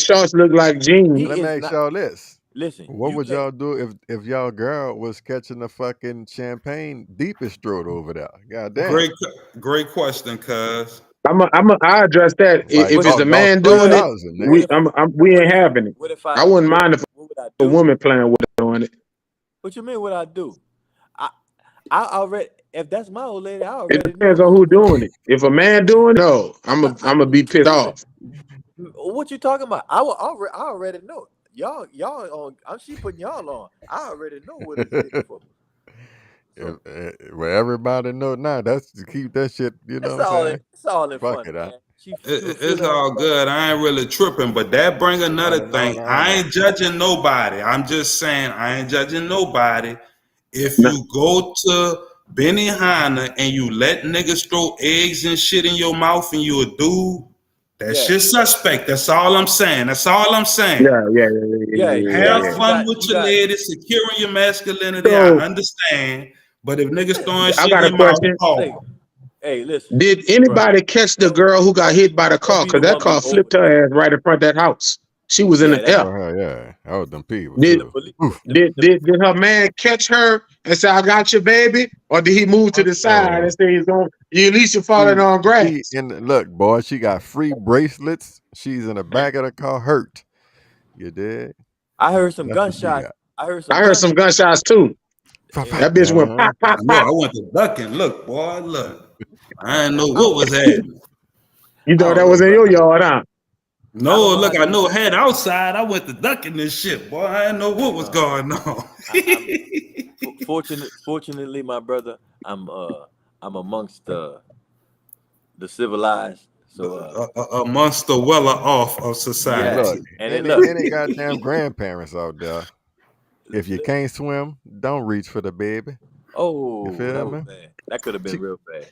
shorts look like jeans. Let me ask y'all this. Listen. What would y'all do if y'all girl was catching the fucking champagne deepest throat over there? God damn. Great question, cuz. I address that. If it's a man doing it, we ain't having it. I wouldn't mind if a woman playing with it doing it. What you mean? What I do? I already if that's my old lady, I It already depends know. on who doing it. If a man doing it, no, I'm gonna be pissed off. What you talking about? I already know. Y'all on. She putting y'all on. I already know what it's hitting for. So, Well, everybody know now. That's to keep that shit. You know what I'm saying? it's all in Fuck fun, it, man. She was It's feeling all her good. I ain't really tripping, but that bring another thing. I ain't judging nobody. I'm just saying I ain't judging nobody. If No. you go to Benihana and you let niggas throw eggs and shit in your mouth and you a dude, that shit suspect. That's all I'm saying. That's all I'm saying. Have fun with your lady, securing your masculinity. I So- understand. But if niggas throwing I shit got in a your mouth, question. Hey, listen. Did anybody catch the girl who got hit by the car? Because that car flipped her ass right in front of that house. She was in the air. Yeah, that was them people. Did her man catch her and say, "I got you, baby," or did he move to the side and say, "He's going"? You at least you're falling on grass. Look, boy, she got free bracelets. She's in the back of the car, hurt. You did. I heard some That's what she gunshots. got. I heard some gunshots too. That bitch went pop, pop, I know. pop. I went to ducking. Look, boy, look. I didn't know what was happening. You thought that was in your yard, huh? No, look, I know head outside. I went to ducking this shit, boy. I didn't know what was going on. Fortunately, my brother, I'm amongst the civilized. So amongst the weller off of society. And look, any goddamn grandparents out there. If you can't swim, don't reach for the baby. Oh, you feel that me? was bad. That could have been real bad.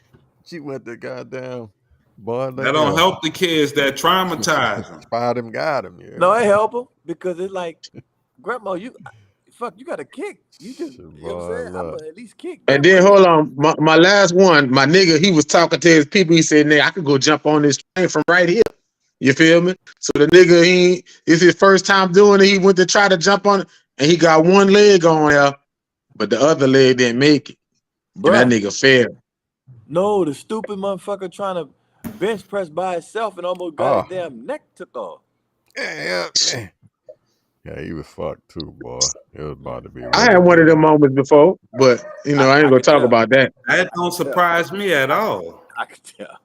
She went to goddamn boy. That don't help the kids. That traumatize them. Spied him, got him. Yeah. No, it help them because it's like, grandma, you got a kick. You just, you know what I'm saying? I'm gonna at least kick. And then hold on, my last one, my nigga, he was talking to his people. He said, "Nigga, I could go jump on this train from right here." You feel me? So the nigga, it's his first time doing it. He went to try to jump on it, and he got one leg on there, but the other leg didn't make it. And that nigga failed. No, the stupid motherfucker trying to bench press by himself and almost got his damn neck took off. Yeah, he was fucked too, boy. It was about to be. I had one of them moments before, but I ain't gonna talk about that. That don't surprise me at all. I could tell.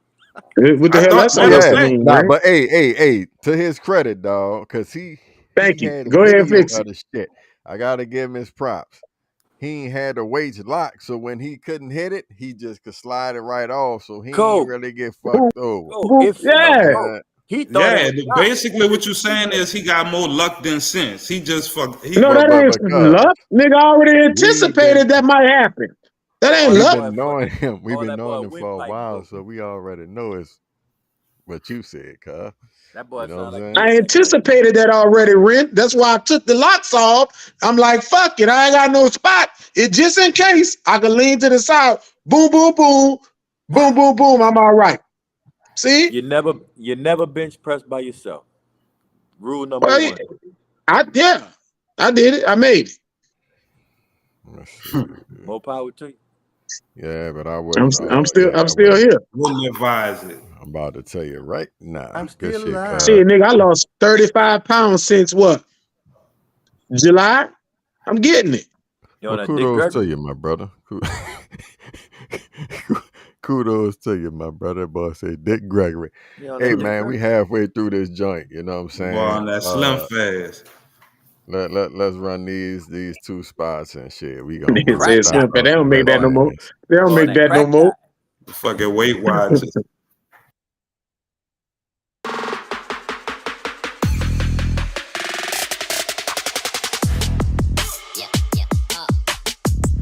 What the hell that's supposed to mean, man? But hey, to his credit, dog, because he Thank you. had Go ahead and video fix of it. the shit. I gotta give him his props. He ain't had the weights locked, so when he couldn't hit it, he just could slide it right off. So he ain't really get fucked over. Basically what you're saying is he got more luck than sense. He just fucked. No, that ain't luck. Nigga already anticipated that might happen. That ain't We've luck. been knowing him. We've been knowing him for a while, so we already know it's what you said, cuz. That boy I anticipated that already, Rent. That's why I took the locks off. I'm like, fuck it. I ain't got no spot. It just in case I can lean to the side. Boom, boom, boom. Boom, boom, boom. I'm all right. See? You never bench press by yourself. Rule number one. I did it. I made it. More power to you. Yeah, but I wouldn't. I'm still here. Wouldn't advise it. I'm about to tell you right now. I'm still alive. Shit, nigga, I lost 35 pounds since what? July? I'm getting it. Well, kudos to you, my brother. Kudos to you, my brother. Boy, say Dick Gregory. Hey, man, we halfway through this joint. You know what I'm saying? Boy, on that slim fast. Let's run these two spots and shit. We gonna they don't make that no more. They don't make that no more. Fucking Weight Watchers.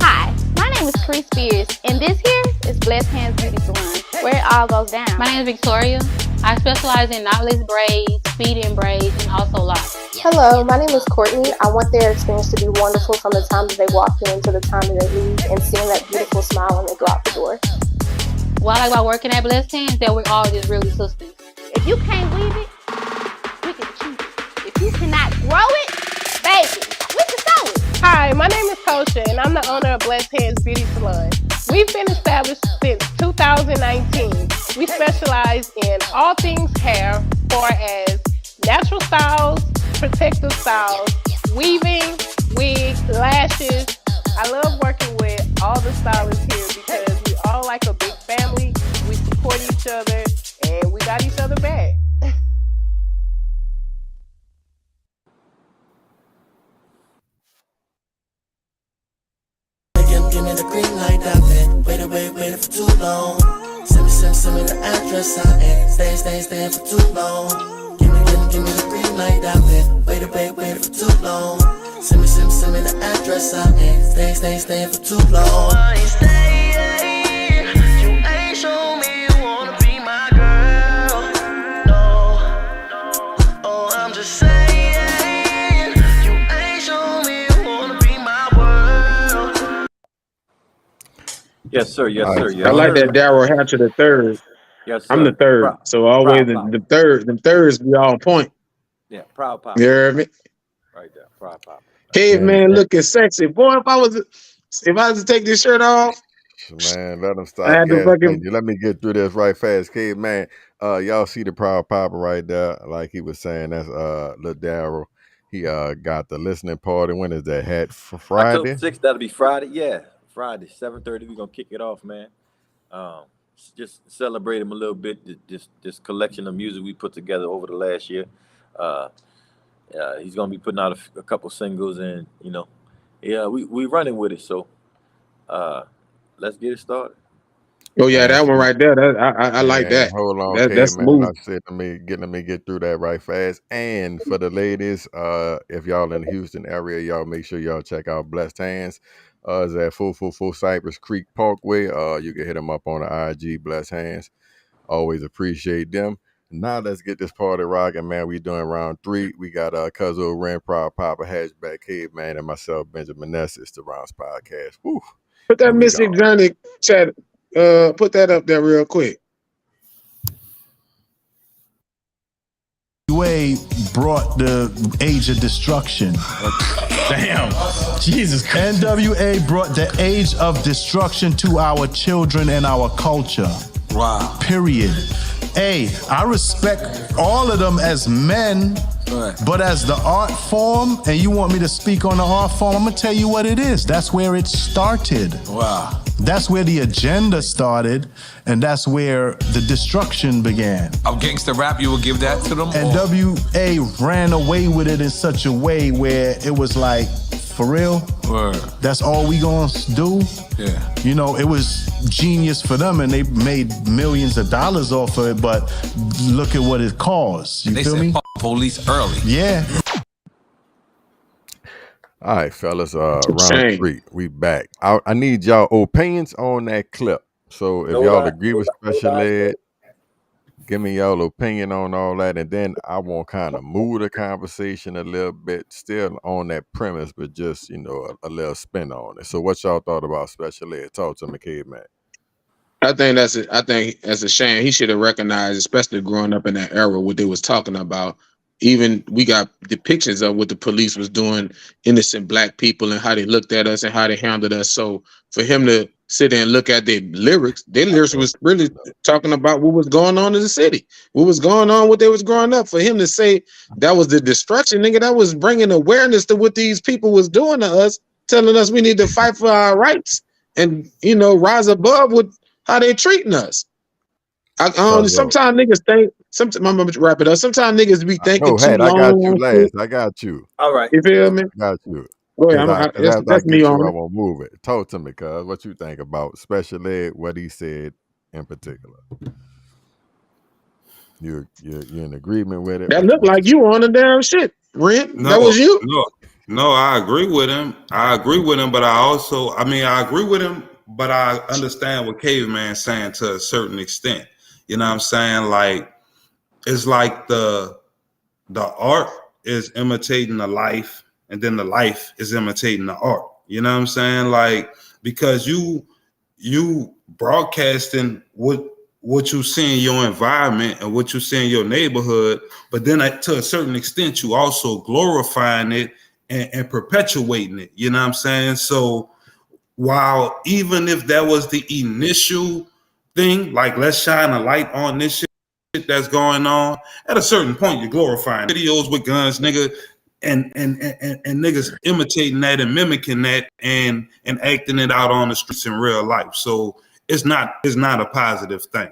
Hi, my name is Chris Spears, and this here is Blessed Hands Beauty Salon, where it all goes down. My name is Victoria. I specialize in knotless braids, feed-in braids, and also locks. Hello, my name is Courtney. I want their experience to be wonderful from the time that they walk in to the time that they leave, and seeing that beautiful smile when they go out the door. What I like about working at Blessed Hands is that we're all just really sisters. If you can't weave it, we can cheat it. If you cannot grow it, baby, we can sew it. Hi, my name is Kosha, and I'm the owner of Blessed Hands Beauty Salon. We've been established since 2019. We specialize in all things hair, far as natural styles, protective styles, weaving, wigs, lashes. I love working with all the stylists here because we each other, and we got each other back. Give me the green light, I've been waiting for too long. Send me the address, I ain't staying for too long. Give me the green light, I've been waiting for too long. Send me the address, I ain't staying for too long. I ain't staying, you ain't show me you wanna be my girl. No, oh, I'm just saying, you ain't show me you wanna be my world. Yes, sir. Yes, sir. Yes, I like sir. that Daryl Hatcher the third. Yes, sir. I'm the third, so always the thirds be on point. Yeah, proud pop. You hear me? Right there, proud pop. Hey man, looking sexy, boy. If I was to take this shirt off, Man, let him I stop had to gas fucking. you. Let me get through this right fast. Kid, man, y'all see the Proud Papa right there? Like he was saying, that's Lil Daryl. He got the listening party. When is that? Hat for Friday? October 6th, that'll be Friday. Yeah, Friday, 7:30. We're gonna kick it off, man. Just celebrate him a little bit. This collection of music we put together over the last year. He's gonna be putting out a couple singles, and we running with it. So let's get it started. Oh yeah, that one right there. I like that. Hold on, That's man. smooth. Like I said, let me get through that right fast. And for the ladies, if y'all in the Houston area, y'all make sure y'all check out Blessed Hands. It's at 444 Cypress Creek Parkway. You can hit them up on the IG, Blessed Hands. Always appreciate them. Now let's get this party rocking, man. We doing round 3. We got Cuzzo, Ren, Proud Papa, Hatchback, Caveman, and myself, Benjamin Ness. It's the Rounds Podcast. Woo. Put that Mystic Johnny chat. Put that up there real quick. NWA brought the age of destruction. Damn. Jesus Christ. NWA brought the age of destruction to our children and our culture. Wow. Period. Hey, I respect all of them as men, but as the art form, and you want me to speak on the art form, I'm gonna tell you what it is. That's where it started. Wow. That's where the agenda started, and that's where the destruction began. Of gangster rap, you would give that to them? And WA ran away with it in such a way where it was like, for real? Word. That's all we gonna do? Yeah. You know, it was genius for them, and they made millions of dollars off of it, but look at what it caused. You They feel said me? fuck police early. Yeah. All right, fellas, round 3. We back. I need y'all opinions on that clip. So if y'all agree with Special Ed, give me y'all opinion on all that, and then I want kind of move the conversation a little bit, still on that premise, but just, a little spin on it. So what y'all thought about Special Ed? Talk to me, Caveman. I think that's a shame. He should have recognized, especially growing up in that era, what they was talking about. Even we got depictions of what the police was doing, innocent black people, and how they looked at us and how they handled us. So for him to sit there and look at their lyrics was really talking about what was going on in the city, what was going on, what they was growing up. For him to say that was the destruction, nigga, that was bringing awareness to what these people was doing to us, telling us we need to fight for our rights and, rise above with how they treating us. Sometimes niggas think. I'm gonna wrap it up. Sometimes niggas be thinking too long. I got you last. I got you. All right. You feel me? I got you. Go ahead. That's me on I won't move it. Talk to me, cuz. What you think about Special Ed? What he said in particular? You're in agreement with it? That looked like you on the damn shit, Ren. No, that was you. No, I agree with him. But I agree with him, but I understand what Caveman's saying to a certain extent. You know what I'm saying? Like, it's like the art is imitating the life, and then the life is imitating the art. You know what I'm saying? Like, because you broadcasting what you see in your environment and what you see in your neighborhood, but then to a certain extent, you also glorifying it and perpetuating it. You know what I'm saying? So while even if that was the initial thing, like let's shine a light on this shit that's going on, at a certain point you're glorifying videos with guns, nigga, and niggas imitating that and mimicking that and acting it out on the streets in real life. So it's not a positive thing.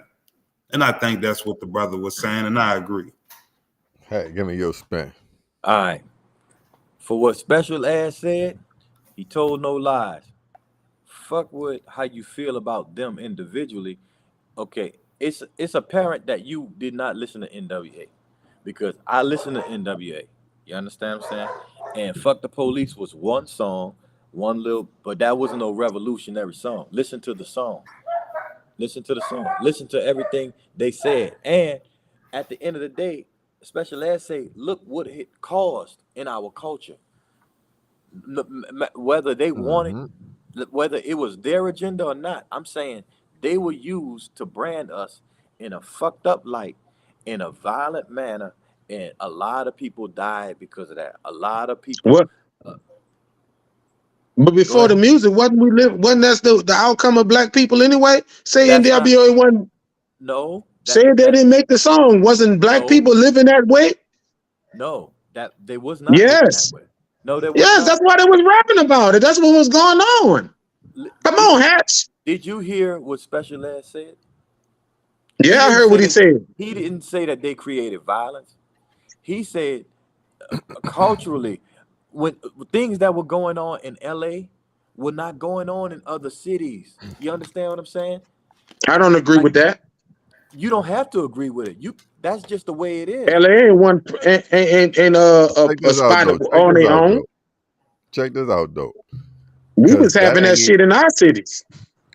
And I think that's what the brother was saying, and I agree. Hey, give me your spin. All right. For what Special Ass said, he told no lies. Fuck with how you feel about them individually. Okay, it's apparent that you did not listen to NWA, because I listened to NWA. You understand what I'm saying? And Fuck the Police was one song, but that wasn't no revolutionary song. Listen to the song. Listen to the song. Listen to everything they said. And at the end of the day, Special Ed say, look what it caused in our culture. Whether they wanted, whether it was their agenda or not, I'm saying they were used to brand us in a fucked up light, in a violent manner, and a lot of people died because of that. A lot of people. What? But before the music, wasn't that the outcome of black people anyway? Saying NWA wasn't. No. Saying they didn't make the song, wasn't black people living that way? No, that they was not living that way. No, they was not. That's why they was rapping about it. That's what was going on. Come on, Hatch. Did you hear what Special Ed said? Yeah, I heard what he said. He didn't say that they created violence. He said culturally, when things that were going on in LA were not going on in other cities. You understand what I'm saying? I don't agree with that. You don't have to agree with it. That's just the way it is. LA ain't one and a spot on their own. Check this out, though. We was having that shit in our cities.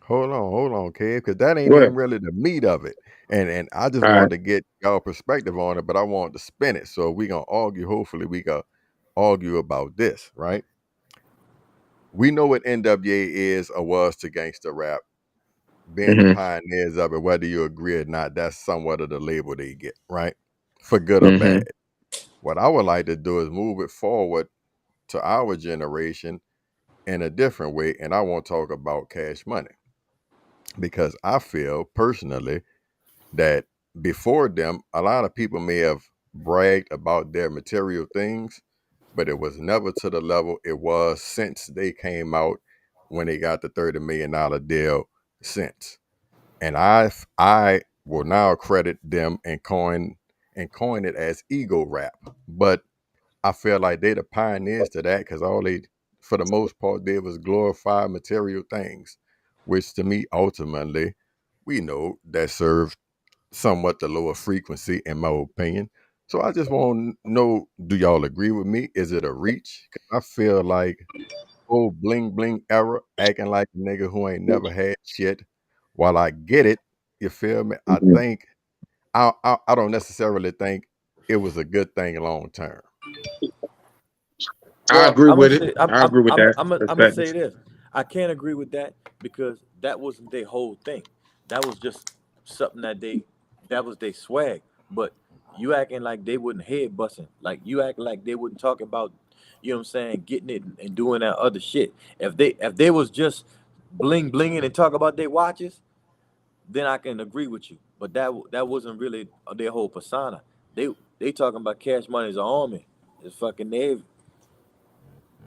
Hold on, Kev, because that ain't even really the meat of it. And I just wanted to get y'all perspective on it, but I wanted to spin it. So we gonna argue. Hopefully, we gonna argue about this, right? We know what NWA is or was to gangster rap. Being the pioneers of it, whether you agree or not, that's somewhat of the label they get, right? For good or bad. What I would like to do is move it forward to our generation in a different way, and I want to talk about Cash Money. Because I feel personally that before them, a lot of people may have bragged about their material things, but it was never to the level it was since they came out when they got the $30 million deal since. And I will now credit them and coin it as ego rap. But I feel like they the pioneers to that, because all they, for the most part, did was glorify material things, which to me, ultimately, we know that served somewhat the lower frequency, in my opinion. So I just want to know, do y'all agree with me? Is it a reach? 'Cause I feel like old bling bling era, acting like a nigga who ain't never had shit. While I get it, you feel me? I think I don't necessarily think it was a good thing long term. I agree with it. I agree with that. I'm gonna say this. I can't agree with that because that wasn't their whole thing. That was just something that was their swag. But you acting like they wouldn't head busting. Like you acting like they wouldn't talk about, you know what I'm saying, getting it and doing that other shit. If they was just bling blinging and talk about their watches, then I can agree with you. But that wasn't really their whole persona. They talking about Cash Money as an army, as fucking Navy.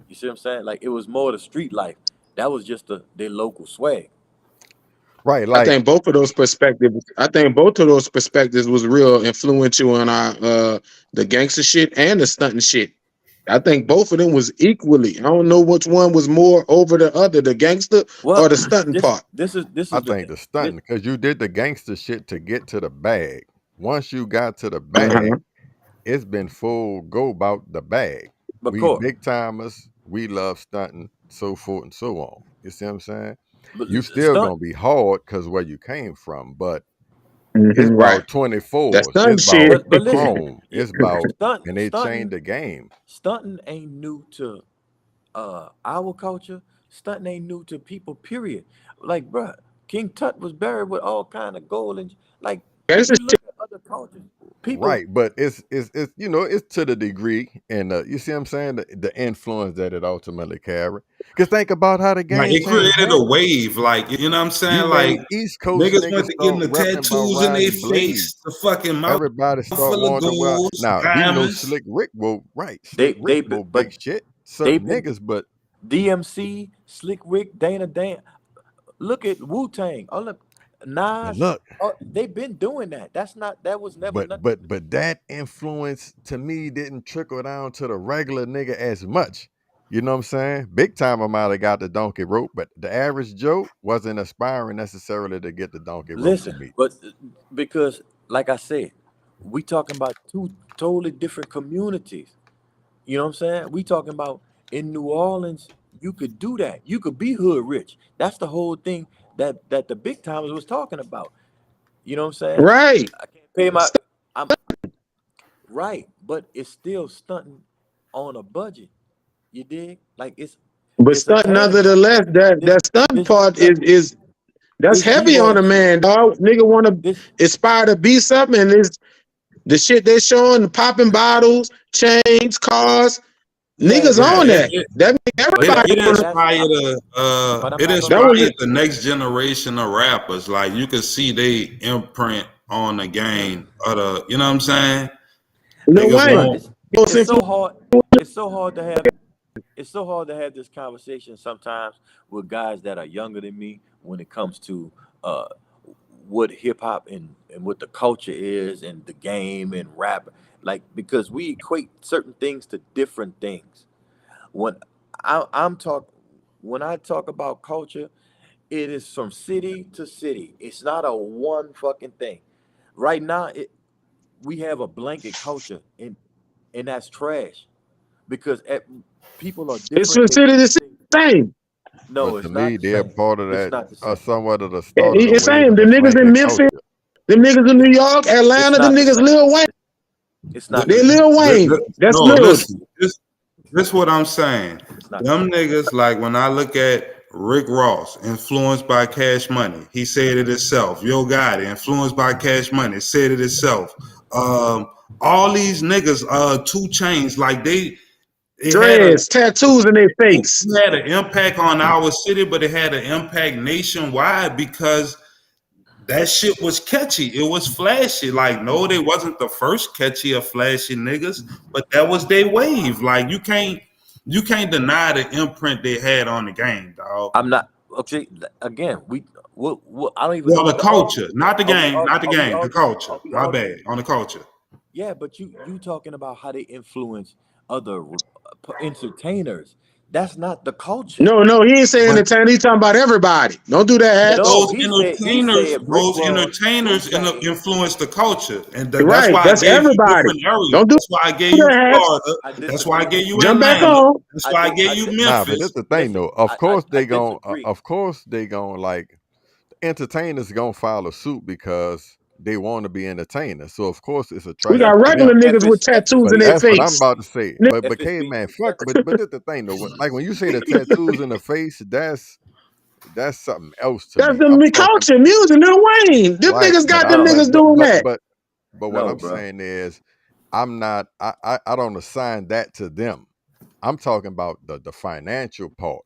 You see what I'm saying? Like it was more the street life. That was just their local swag. Right. Like, I think both of those perspectives was real influential on our the gangster shit and the stunting shit. I think both of them was equally. I don't know which one was more over the other, the gangster or the stunting part. This is I think the stunting, because you did the gangster shit to get to the bag. Once you got to the bag, it's been full go about the bag. But we big timers, we love stunting, so forth and so on. You see what I'm saying? But you still gonna be hard because where you came from, but it's about 24. It's about chrome. It's about and they changed the game. Stunting ain't new to our culture. Stunting ain't new to people, period. Like, bruh, King Tut was buried with all kind of gold and like you look at other cultures. People, right, but it's you know, it's to the degree, and you see what I'm saying, the influence that it ultimately carried. Because think about how the game it created a wave, like, you know what I'm saying, like East Coast niggas went to getting the tattoos in their face, the fucking mouth. Everybody start wanting to now diamonds. We know Slick Rick will Slick Rick will big shit. Some niggas, but DMC, Slick Rick, Dana Dan. Look at Wu-Tang. Oh look, And Nas, look, they've been doing that. That was never nothing. but that influence to me didn't trickle down to the regular nigga as much. You know what I'm saying? Big time I might have got the donkey rope, but the average Joe wasn't aspiring necessarily to get the donkey rope to Listen, me. but because like I said, we talking about two totally different communities. You know what I'm saying? We talking about in New Orleans, you could do that. You could be hood rich. That's the whole thing that the big timers was talking about. You know what I'm saying? Right. I can't pay my. I'm right, but it's still stunting on a budget. You dig? Like But it's a stunt cash. nonetheless, that stunt part is that's heavy on a man, dog. Nigga want to aspire to be something, and it's the shit they showing, the popping bottles, chains, cars. Niggas on that. That make everybody. It inspired the next generation of rappers. Like you could see they imprint on the game of the, you know what I'm saying? It's so hard. It's so hard to have. It's so hard to have this conversation sometimes with guys that are younger than me when it comes to what hip hop and what the culture is and the game and rap. Like because we equate certain things to different things. When when I talk about culture, it is from city to city. It's not a one fucking thing. Right now, we have a blanket culture, and that's trash because people are different. It's from city to same. No, but it's to not me, the they're same. part of It's that, not the same. somewhat of the start of the It's same. wave The of niggas in blanket Memphis, culture. the niggas in New York, Atlanta, the not the niggas same. Lil Wayne. It's not. They Lil Wayne. That's no, Lil. listen. This what I'm saying. Them niggas, like when I look at Rick Ross, influenced by Cash Money, he said it himself. Yo Gotti, influenced by Cash Money, said it himself. All these niggas, 2 Chainz, like dreads, tattoos in their face. It had an impact on our city, but it had an impact nationwide because that shit was catchy. It was flashy. Like, no, they wasn't the first catchy or flashy niggas, but that was their wave. Like, you can't deny the imprint they had on the game, dog. I'm not okay. Again, I don't even know the culture, not the game, the culture. My bad, on the culture. Yeah, but you talking about how they influence other entertainers. That's not the culture. No, he ain't saying entertainer. He talking about everybody. Don't do that. Those entertainers influence the culture, and that's right. why That's I gave everybody. you different areas. Don't do that's why I gave you Florida. That's why I gave you Jump back Atlanta. on. That's why I gave you Memphis. Nah, but that's the thing though. Of course they gon' like entertainers gonna file a suit because they want to be entertainers. So of course it's a We got regular niggas with tattoos in their that's face. what I'm about to say. But caveman, fuck. But that's the thing though. Like when you say the tattoos in the face, that's something else to that's me. the culture, music, Lil Wayne. Them niggas got them niggas doing that. But what I'm saying is, I'm not. I don't assign that to them. I'm talking about the financial part.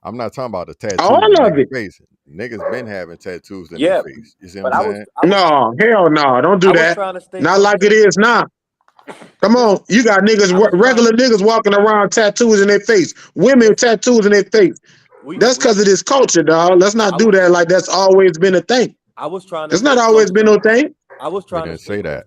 I'm not talking about the tattoos all of in it. their face. Niggas been having tattoos in their face. You see what I'm saying? No, hell no. Don't do that. Not like it is now. Come on. You got niggas, regular niggas walking around tattoos in their face. Women with tattoos in their face. That's because of this culture, dog. Let's not do that like that's always been a thing. I was trying to. It's not always been no thing. I was trying to say that.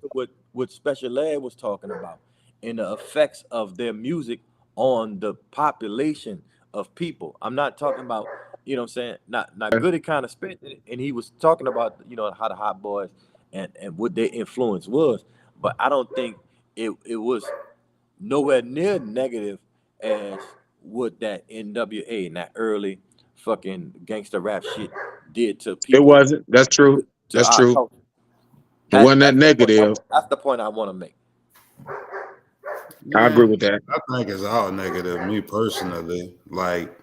What Special Ed was talking about and the effects of their music on the population of people. I'm not talking about, you know what I'm saying, not Goody kind of spit, and he was talking about, you know, how the Hot Boys and what their influence was, but I don't think it was nowhere near negative as what that NWA and that early fucking gangster rap shit did to people. It wasn't. That's true. That's true. Culture. It wasn't that negative. That's the point I want to make. I agree with that. I think it's all negative, me personally. Like,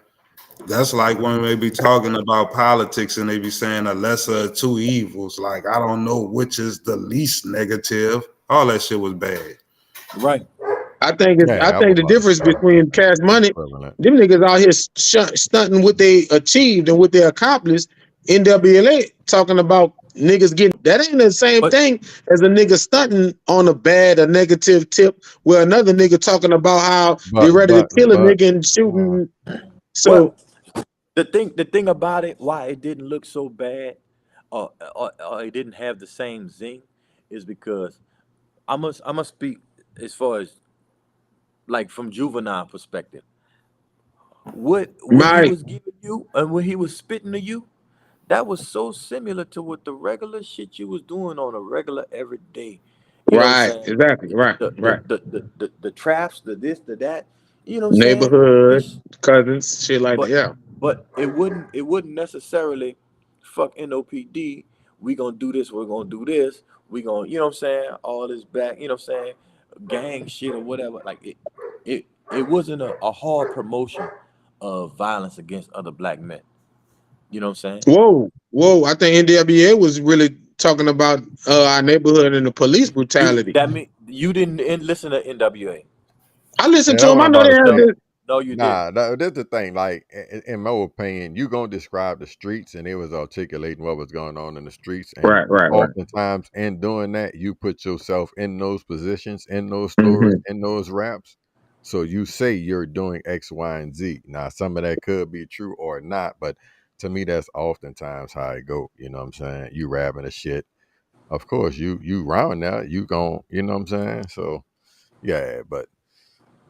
that's like when they be talking about politics and they be saying a lesser of two evils. Like, I don't know which is the least negative. All that shit was bad. Right. I think the difference between Cash Money, them niggas out here stunting what they achieved and what they accomplished. NWA talking about niggas getting, that ain't the same thing as a nigga stunting on a bad or negative tip where another nigga talking about how they ready to kill a nigga and shooting. So the thing about it, why it didn't look so bad, or it didn't have the same zing is because I must speak as far as like from juvenile perspective. What he Right. was giving you and what he was spitting to you, that was so similar to what the regular shit you was doing on a regular everyday. You know what I'm Right. saying? Exactly. Right. Right. The traps, the this, the that. You know what I'm saying? Neighborhood cousins, shit like that. But Yeah. it wouldn't necessarily fuck NOPD. We gonna do this. We're gonna do this. We gonna, you know what I'm saying? All this back. You know what I'm saying? Gang shit or whatever. Like it wasn't a hard promotion of violence against other black men. You know what I'm saying? Whoa. Whoa. I think NWA was really talking about our neighborhood and the police brutality. That mean you didn't listen to NWA? I listened Yeah, to that's him. what I I'm know about they to had say. this. No, you Nah, didn't. that's the thing. Like, in my opinion, you gonna describe the streets, and it was articulating what was going on in the streets. And Right. Right. Right. oftentimes, in doing that, you put yourself in those positions, in those Hmm. stories, in those raps. So you say you're doing X, Y, and Z. Now, some of that could be true or not, but to me, that's oftentimes how it go. You know what I'm saying? You rapping the shit. Of course, you round that, you gon' you know what I'm saying? So yeah, but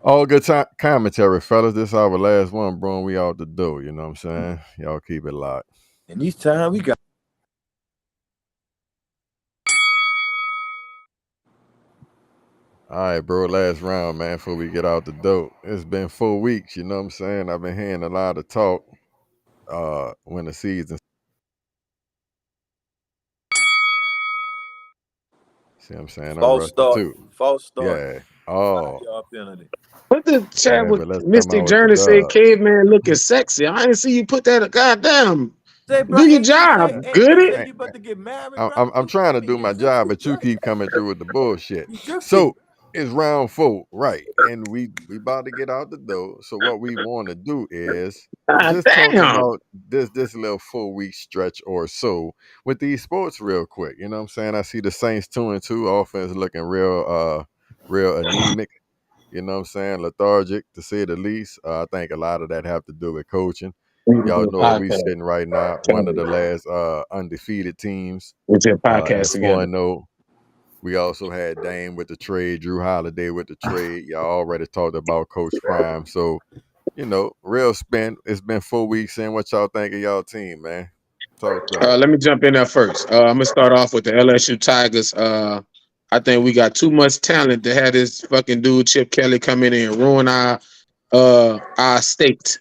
all good time commentary, fellas. This our last one, bro. And we out the door. You know what I'm saying? Y'all keep it locked. And each time we got. All right, bro. Last round, man. Before we get out the door, it's been 4 weeks. You know what I'm saying? I've been hearing a lot of talk. When the season. See what I'm saying? I'm False rusty start. too. False start. Yeah. Oh, 5 yard penalty. What the chat man. with But let's come Mystic out with the Journey said? dub. Caveman looking sexy. I didn't see you put that. Goddamn. Say, bro, Do your ain't you say? job, Ain't you Goody. say Hey, you about to get married, I'm, bro? I'm I'm trying to do You my job, drifting, but you bro. keep coming through with the bullshit. You drifting. So it's round 4, right? And we about to get out the door. So what we want to do is God just talk damn. about this little 4 week stretch or so with these sports real quick. You know what I'm saying? I see the Saints 2-2 offense looking real anemic. You know what I'm saying? Lethargic to say the least. I think a lot of that have to do with coaching. We need to Y'all do a know where we podcast. sitting right now. Tell One of me. the last undefeated teams We did a at podcast together. 4-0. We also had Dame with the trade, Drew Holiday with the trade. Y'all already talked about Coach Prime. So, real spin. It's been 4 weeks in. What y'all think of y'all team, man? Talk to me. Let me jump in there first. I'm gonna start off with the LSU Tigers. I think we got too much talent to have this fucking dude Chip Kelly come in and ruin our state.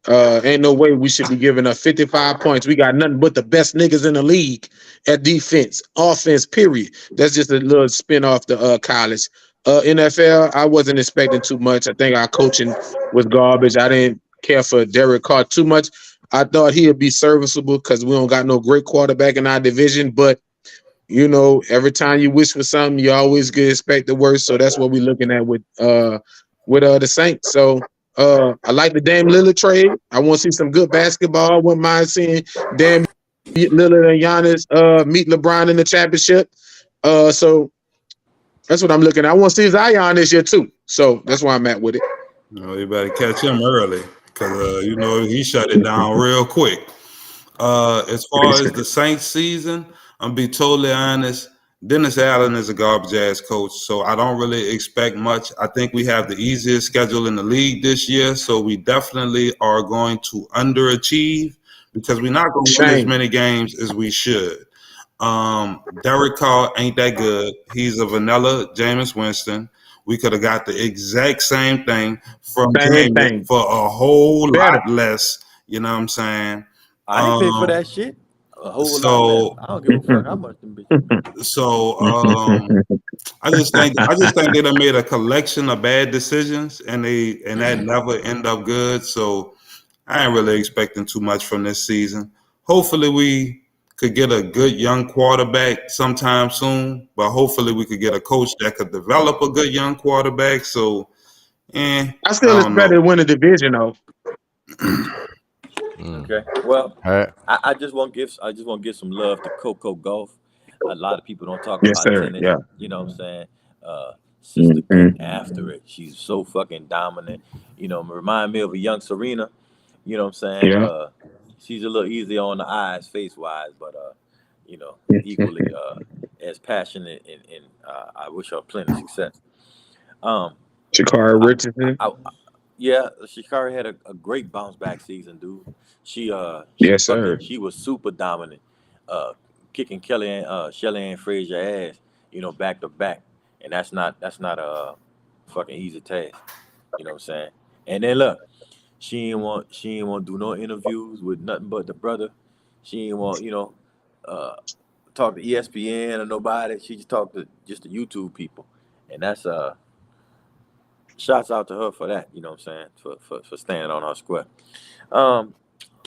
Ain't no way we should be giving up 55 points. We got nothing but the best niggas in the league at defense, offense, period. That's just a little spin off the college. NFL, I wasn't expecting too much. I think our coaching was garbage. I didn't care for Derek Carr too much. I thought he'd be serviceable because we don't got no great quarterback in our division, but every time you wish for something, you always get expect the worst. So that's what we're looking at with the Saints. So I like the Dame Lillard trade. I want to see some good basketball. I wouldn't mind seeing Dame Lillard and Giannis meet LeBron in the championship. So that's what I'm looking at. I want to see Zion this year too. So that's where I'm at with it. You better catch him early because he shut it down real quick. As far as the Saints season, I'm be totally honest. Dennis Allen is a garbage ass coach, so I don't really expect much. I think we have the easiest schedule in the league this year, so we definitely are going to underachieve because we're not going to win as many games as we should. Derek Carr ain't that good. He's a vanilla Jameis Winston. We could have got the exact same thing from Jameis for a whole lot less. You know what I'm saying? I ain't pay for that shit. A whole lot less. I don't give a fuck how much them bitches. So I just think they done made a collection of bad decisions and that never end up good. So I ain't really expecting too much from this season. Hopefully we could get a good young quarterback sometime soon, but hopefully we could get a coach that could develop a good young quarterback. So I still expect to win a division though. Okay. Well, I just want to give some love to Coco Golf. A lot of people don't talk Yes, about sir. tennis. Yeah. You know what I'm saying? Sister getting after it. She's so fucking dominant. Remind me of a young Serena. You know what I'm saying? Yeah. She's a little easy on the eyes, face wise, but equally as passionate, and I wish her plenty of success. Shakari Richardson. Yeah, Shikari had a great bounce back season, dude. Yes, sir. She was super dominant, kicking Shelly Ann Frazier ass, back to back, and that's not a fucking easy task. You know what I'm saying? And then look, she ain't want to do no interviews with nothing but the brother. She ain't want talk to ESPN or nobody. She just talked to just the YouTube people, and that's shouts out to her for that. You know what I'm saying? For standing on her square.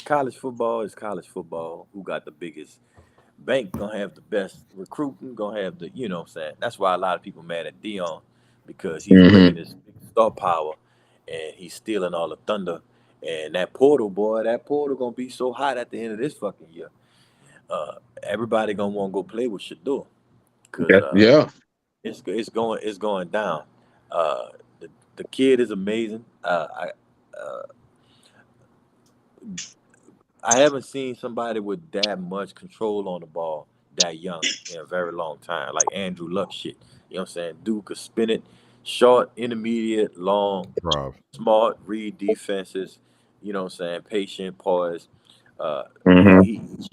College football is college football. Who got the biggest bank gonna have the best recruiting, gonna have the, you know what I'm saying? That's why a lot of people mad at Dion, because he's bringing this big star power and he's stealing all the thunder. And that portal gonna be so hot at the end of this fucking year. Everybody gonna want to go play with Shador, because it's going down. The kid is amazing. I haven't seen somebody with that much control on the ball that young in a very long time, like Andrew Luck shit. You know what I'm saying? Dude could spin it short, intermediate, long, smart, read defenses. You know what I'm saying? Patient, poised.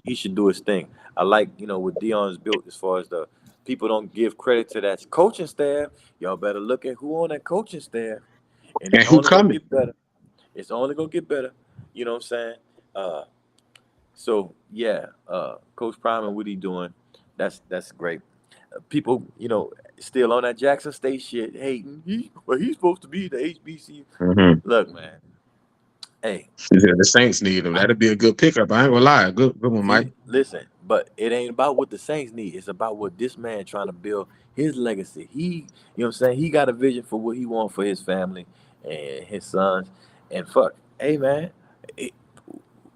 He should do his thing. I like, what Dion's built as far as the people don't give credit to that coaching staff. Y'all better look at who on that coaching staff. And it's who only gonna coming. get better. It's only gonna get better. You know what I'm saying? So yeah, Coach Prime and what he doing, that's great. People, still on that Jackson State shit, hating. He's supposed to be the HBCU. Look, man. Hey, the Saints need him. That'd be a good pickup. I ain't gonna lie. Good one, Mike. Listen, but it ain't about what the Saints need. It's about what this man trying to build his legacy. He, you know what I'm saying? He got a vision for what he wants for his family and his sons. And fuck, hey man,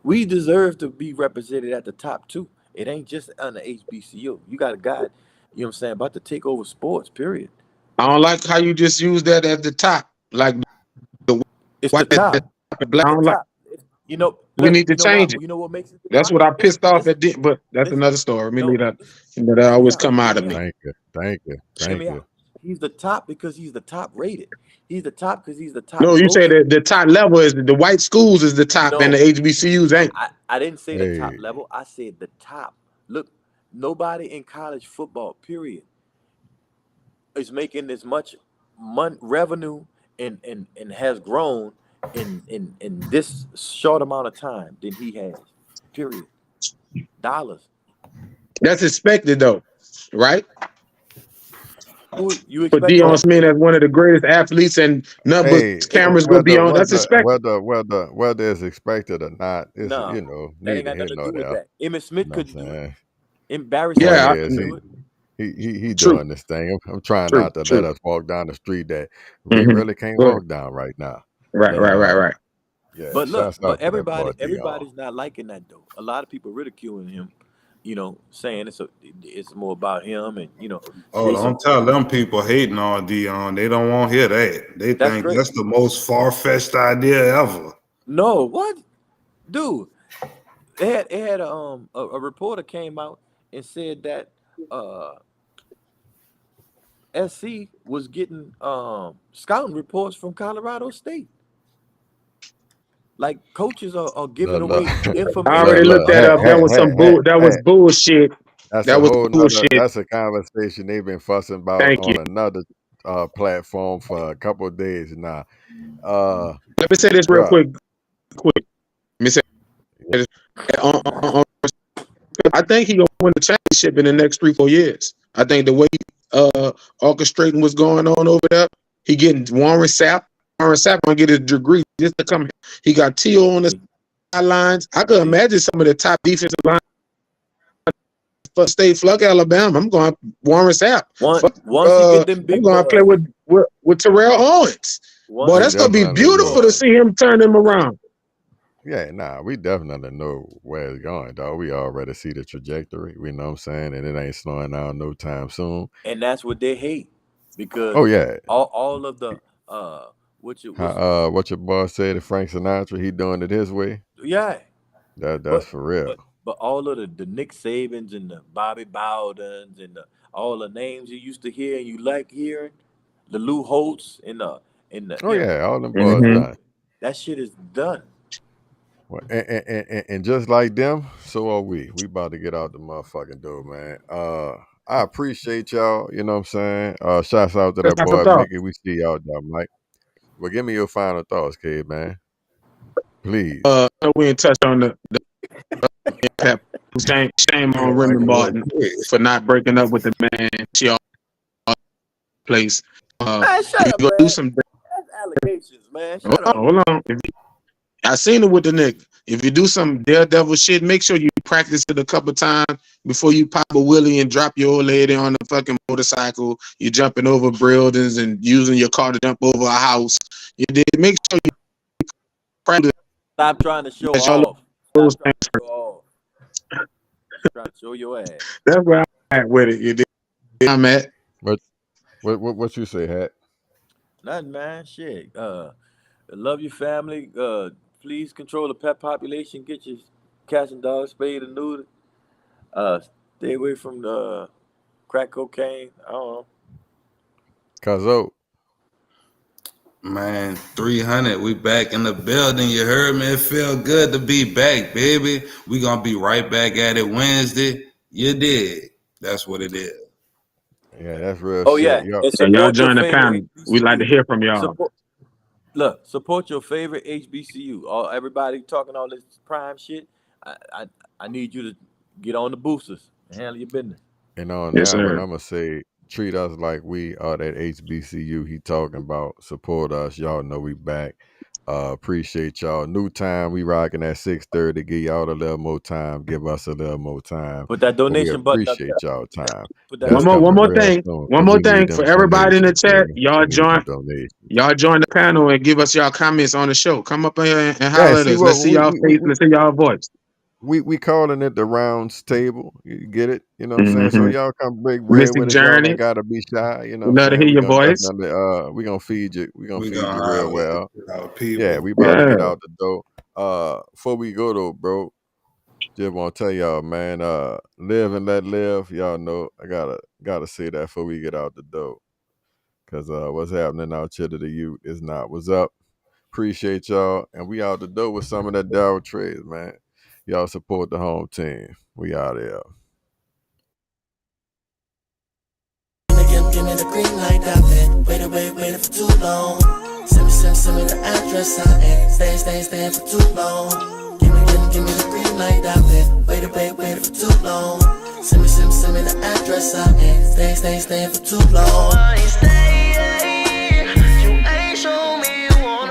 we deserve to be represented at the top too. It ain't just on the HBCU. You got a guy, you know what I'm saying, about to take over sports, period. I don't like how you just use that at the top. Like it's the top. Black. I don't like. We need to change it. You know what makes it? That's what I pissed off at. But that's another story. Let me leave that. That always come out of me. Thank you. He's the top because he's the top rated. He's the top because he's the top. No, you say that the top level is the white schools is the top and the HBCUs ain't. I didn't say the top level. I said the top. Look, nobody in college football, period, is making as much revenue and has grown in this short amount of time than he has. Period. Dollars. That's expected though, right? You for Deion Smith as one of the greatest athletes, and none but cameras gonna be on. That's expected. Whether it's expected or not, it's, that ain't got nothing to do with that. Emmitt Smith couldn't do it. Embarrassing. Yeah, he doing this thing. I'm trying not to let us walk down the street that we really can't walk down right now. Right. Yeah, but look, everybody's not liking that though. A lot of people ridiculing him. Saying it's more about him, and don't tell them people hating on Dion. They don't want to hear that. They think that's the most far-fetched idea ever. No, what, dude? It had a reporter came out and said that SC was getting scouting reports from Colorado State. Like coaches are giving away information. I already looked that up. That was bullshit. Bullshit. That's a conversation they've been fussing about on another platform for a couple of days now. Let me say this real quick. Let me say this. I think he's gonna win the championship in the next 3-4 years. I think the way orchestrating what's going on over there, he getting Warren Sapp. Warren Sapp gonna get his degree just to come. He got T.O. on the sidelines. I could imagine some of the top defensive line for State Flug, Alabama. I'm going Warren Sapp. Once he get them big, I'm going to play with Terrell Owens. Boy, that's gonna be beautiful to see him turn him around. Yeah, we definitely know where it's going, dog. We already see the trajectory. We know what I'm saying, and it ain't slowing down no time soon. And that's what they hate, because all of the what your boss said to Frank Sinatra, he doing it his way. Yeah, that's for real. But all of the Nick Sabans and the Bobby Bowdens and all the names you used to hear and you like hearing, the Lou Holtz and the Oh yeah, all them boys Mm-hmm. done. that shit is done. Well, and just like them, so are we. We about to get out the motherfucking door, man. I appreciate y'all. You know what I'm saying? Shouts out to that That's boy what's up. Mickey. We see y'all down, Mike. Well, give me your final thoughts, kid, man. Please. We ain't touched on the shame on Remy Martin for not breaking up with the man she all place. Man, shut up, go man. do some. That's allegations, man. Shut up. Hold on. I seen it with the nigga. If you do some daredevil shit, make sure you practice it a couple times before you pop a wheelie and drop your old lady on the fucking motorcycle. You're jumping over buildings and using your car to jump over a house. You did. Make sure you practice. Stop trying to show That's all off. those Stop trying things. to show off. Trying to show your ass. That's where I'm at with it. You did. I'm at. What you say, Hat? Nothing, man. Shit. Love your family. Please control the pet population. Get your cats and dogs spayed and neutered. Stay away from the crack cocaine. I don't know. Cuzzo. Man, 300, we back in the building. You heard me? It feel good to be back, baby. We gonna be right back at it Wednesday. You did. That's what it is. Yeah, that's real Oh, shit. yeah. Yo, And Y'all support your join the favorite panel. We like to hear from y'all. Support your favorite HBCU. Everybody talking all this prime shit. I need you to get on the boosters and handle your business. and on Yes, that one, sir. I'm gonna say treat us like we are that HBCU he talking about. Support us. Y'all know we back. Appreciate y'all. New time. We rocking at 6:30. Give y'all a little more time. Give us a little more time. Put that But we donation button up appreciate there. y'all time. Put that That's One coming more real thing. soon. One 'Cause more we need thing them for everybody in the donations, chat. baby. Y'all We need join. them donations. Y'all join the panel and give us y'all comments on the show. Come up here and Yeah, holler at see us. what Let's see y'all face. Let's see y'all voice. we calling it the rounds table. You get it? You know what I'm saying? So Mm-hmm. y'all come break bread Mystic with us. Y'all Journey. ain't gotta be shy. You know We what I'm love to saying? hear We your gonna voice. definitely we gonna feed you. We gonna We feed gonna you real holler well. at our people. Yeah, we about to get Yeah. out the door. Before we go though, bro, just want to tell y'all, man, live and let live. Y'all know I gotta say that before we get out the door. Cause what's happening out here to the youth is not what's up. Appreciate y'all. And we out the door with some of that Dow trades, man. Y'all support the home team. We out here. Give me the green light, I've been waiting for too long. Send me the address, I ain't staying for too long. Give me the green light, I've been waiting for too long. Send me the address, I ain't staying for too long.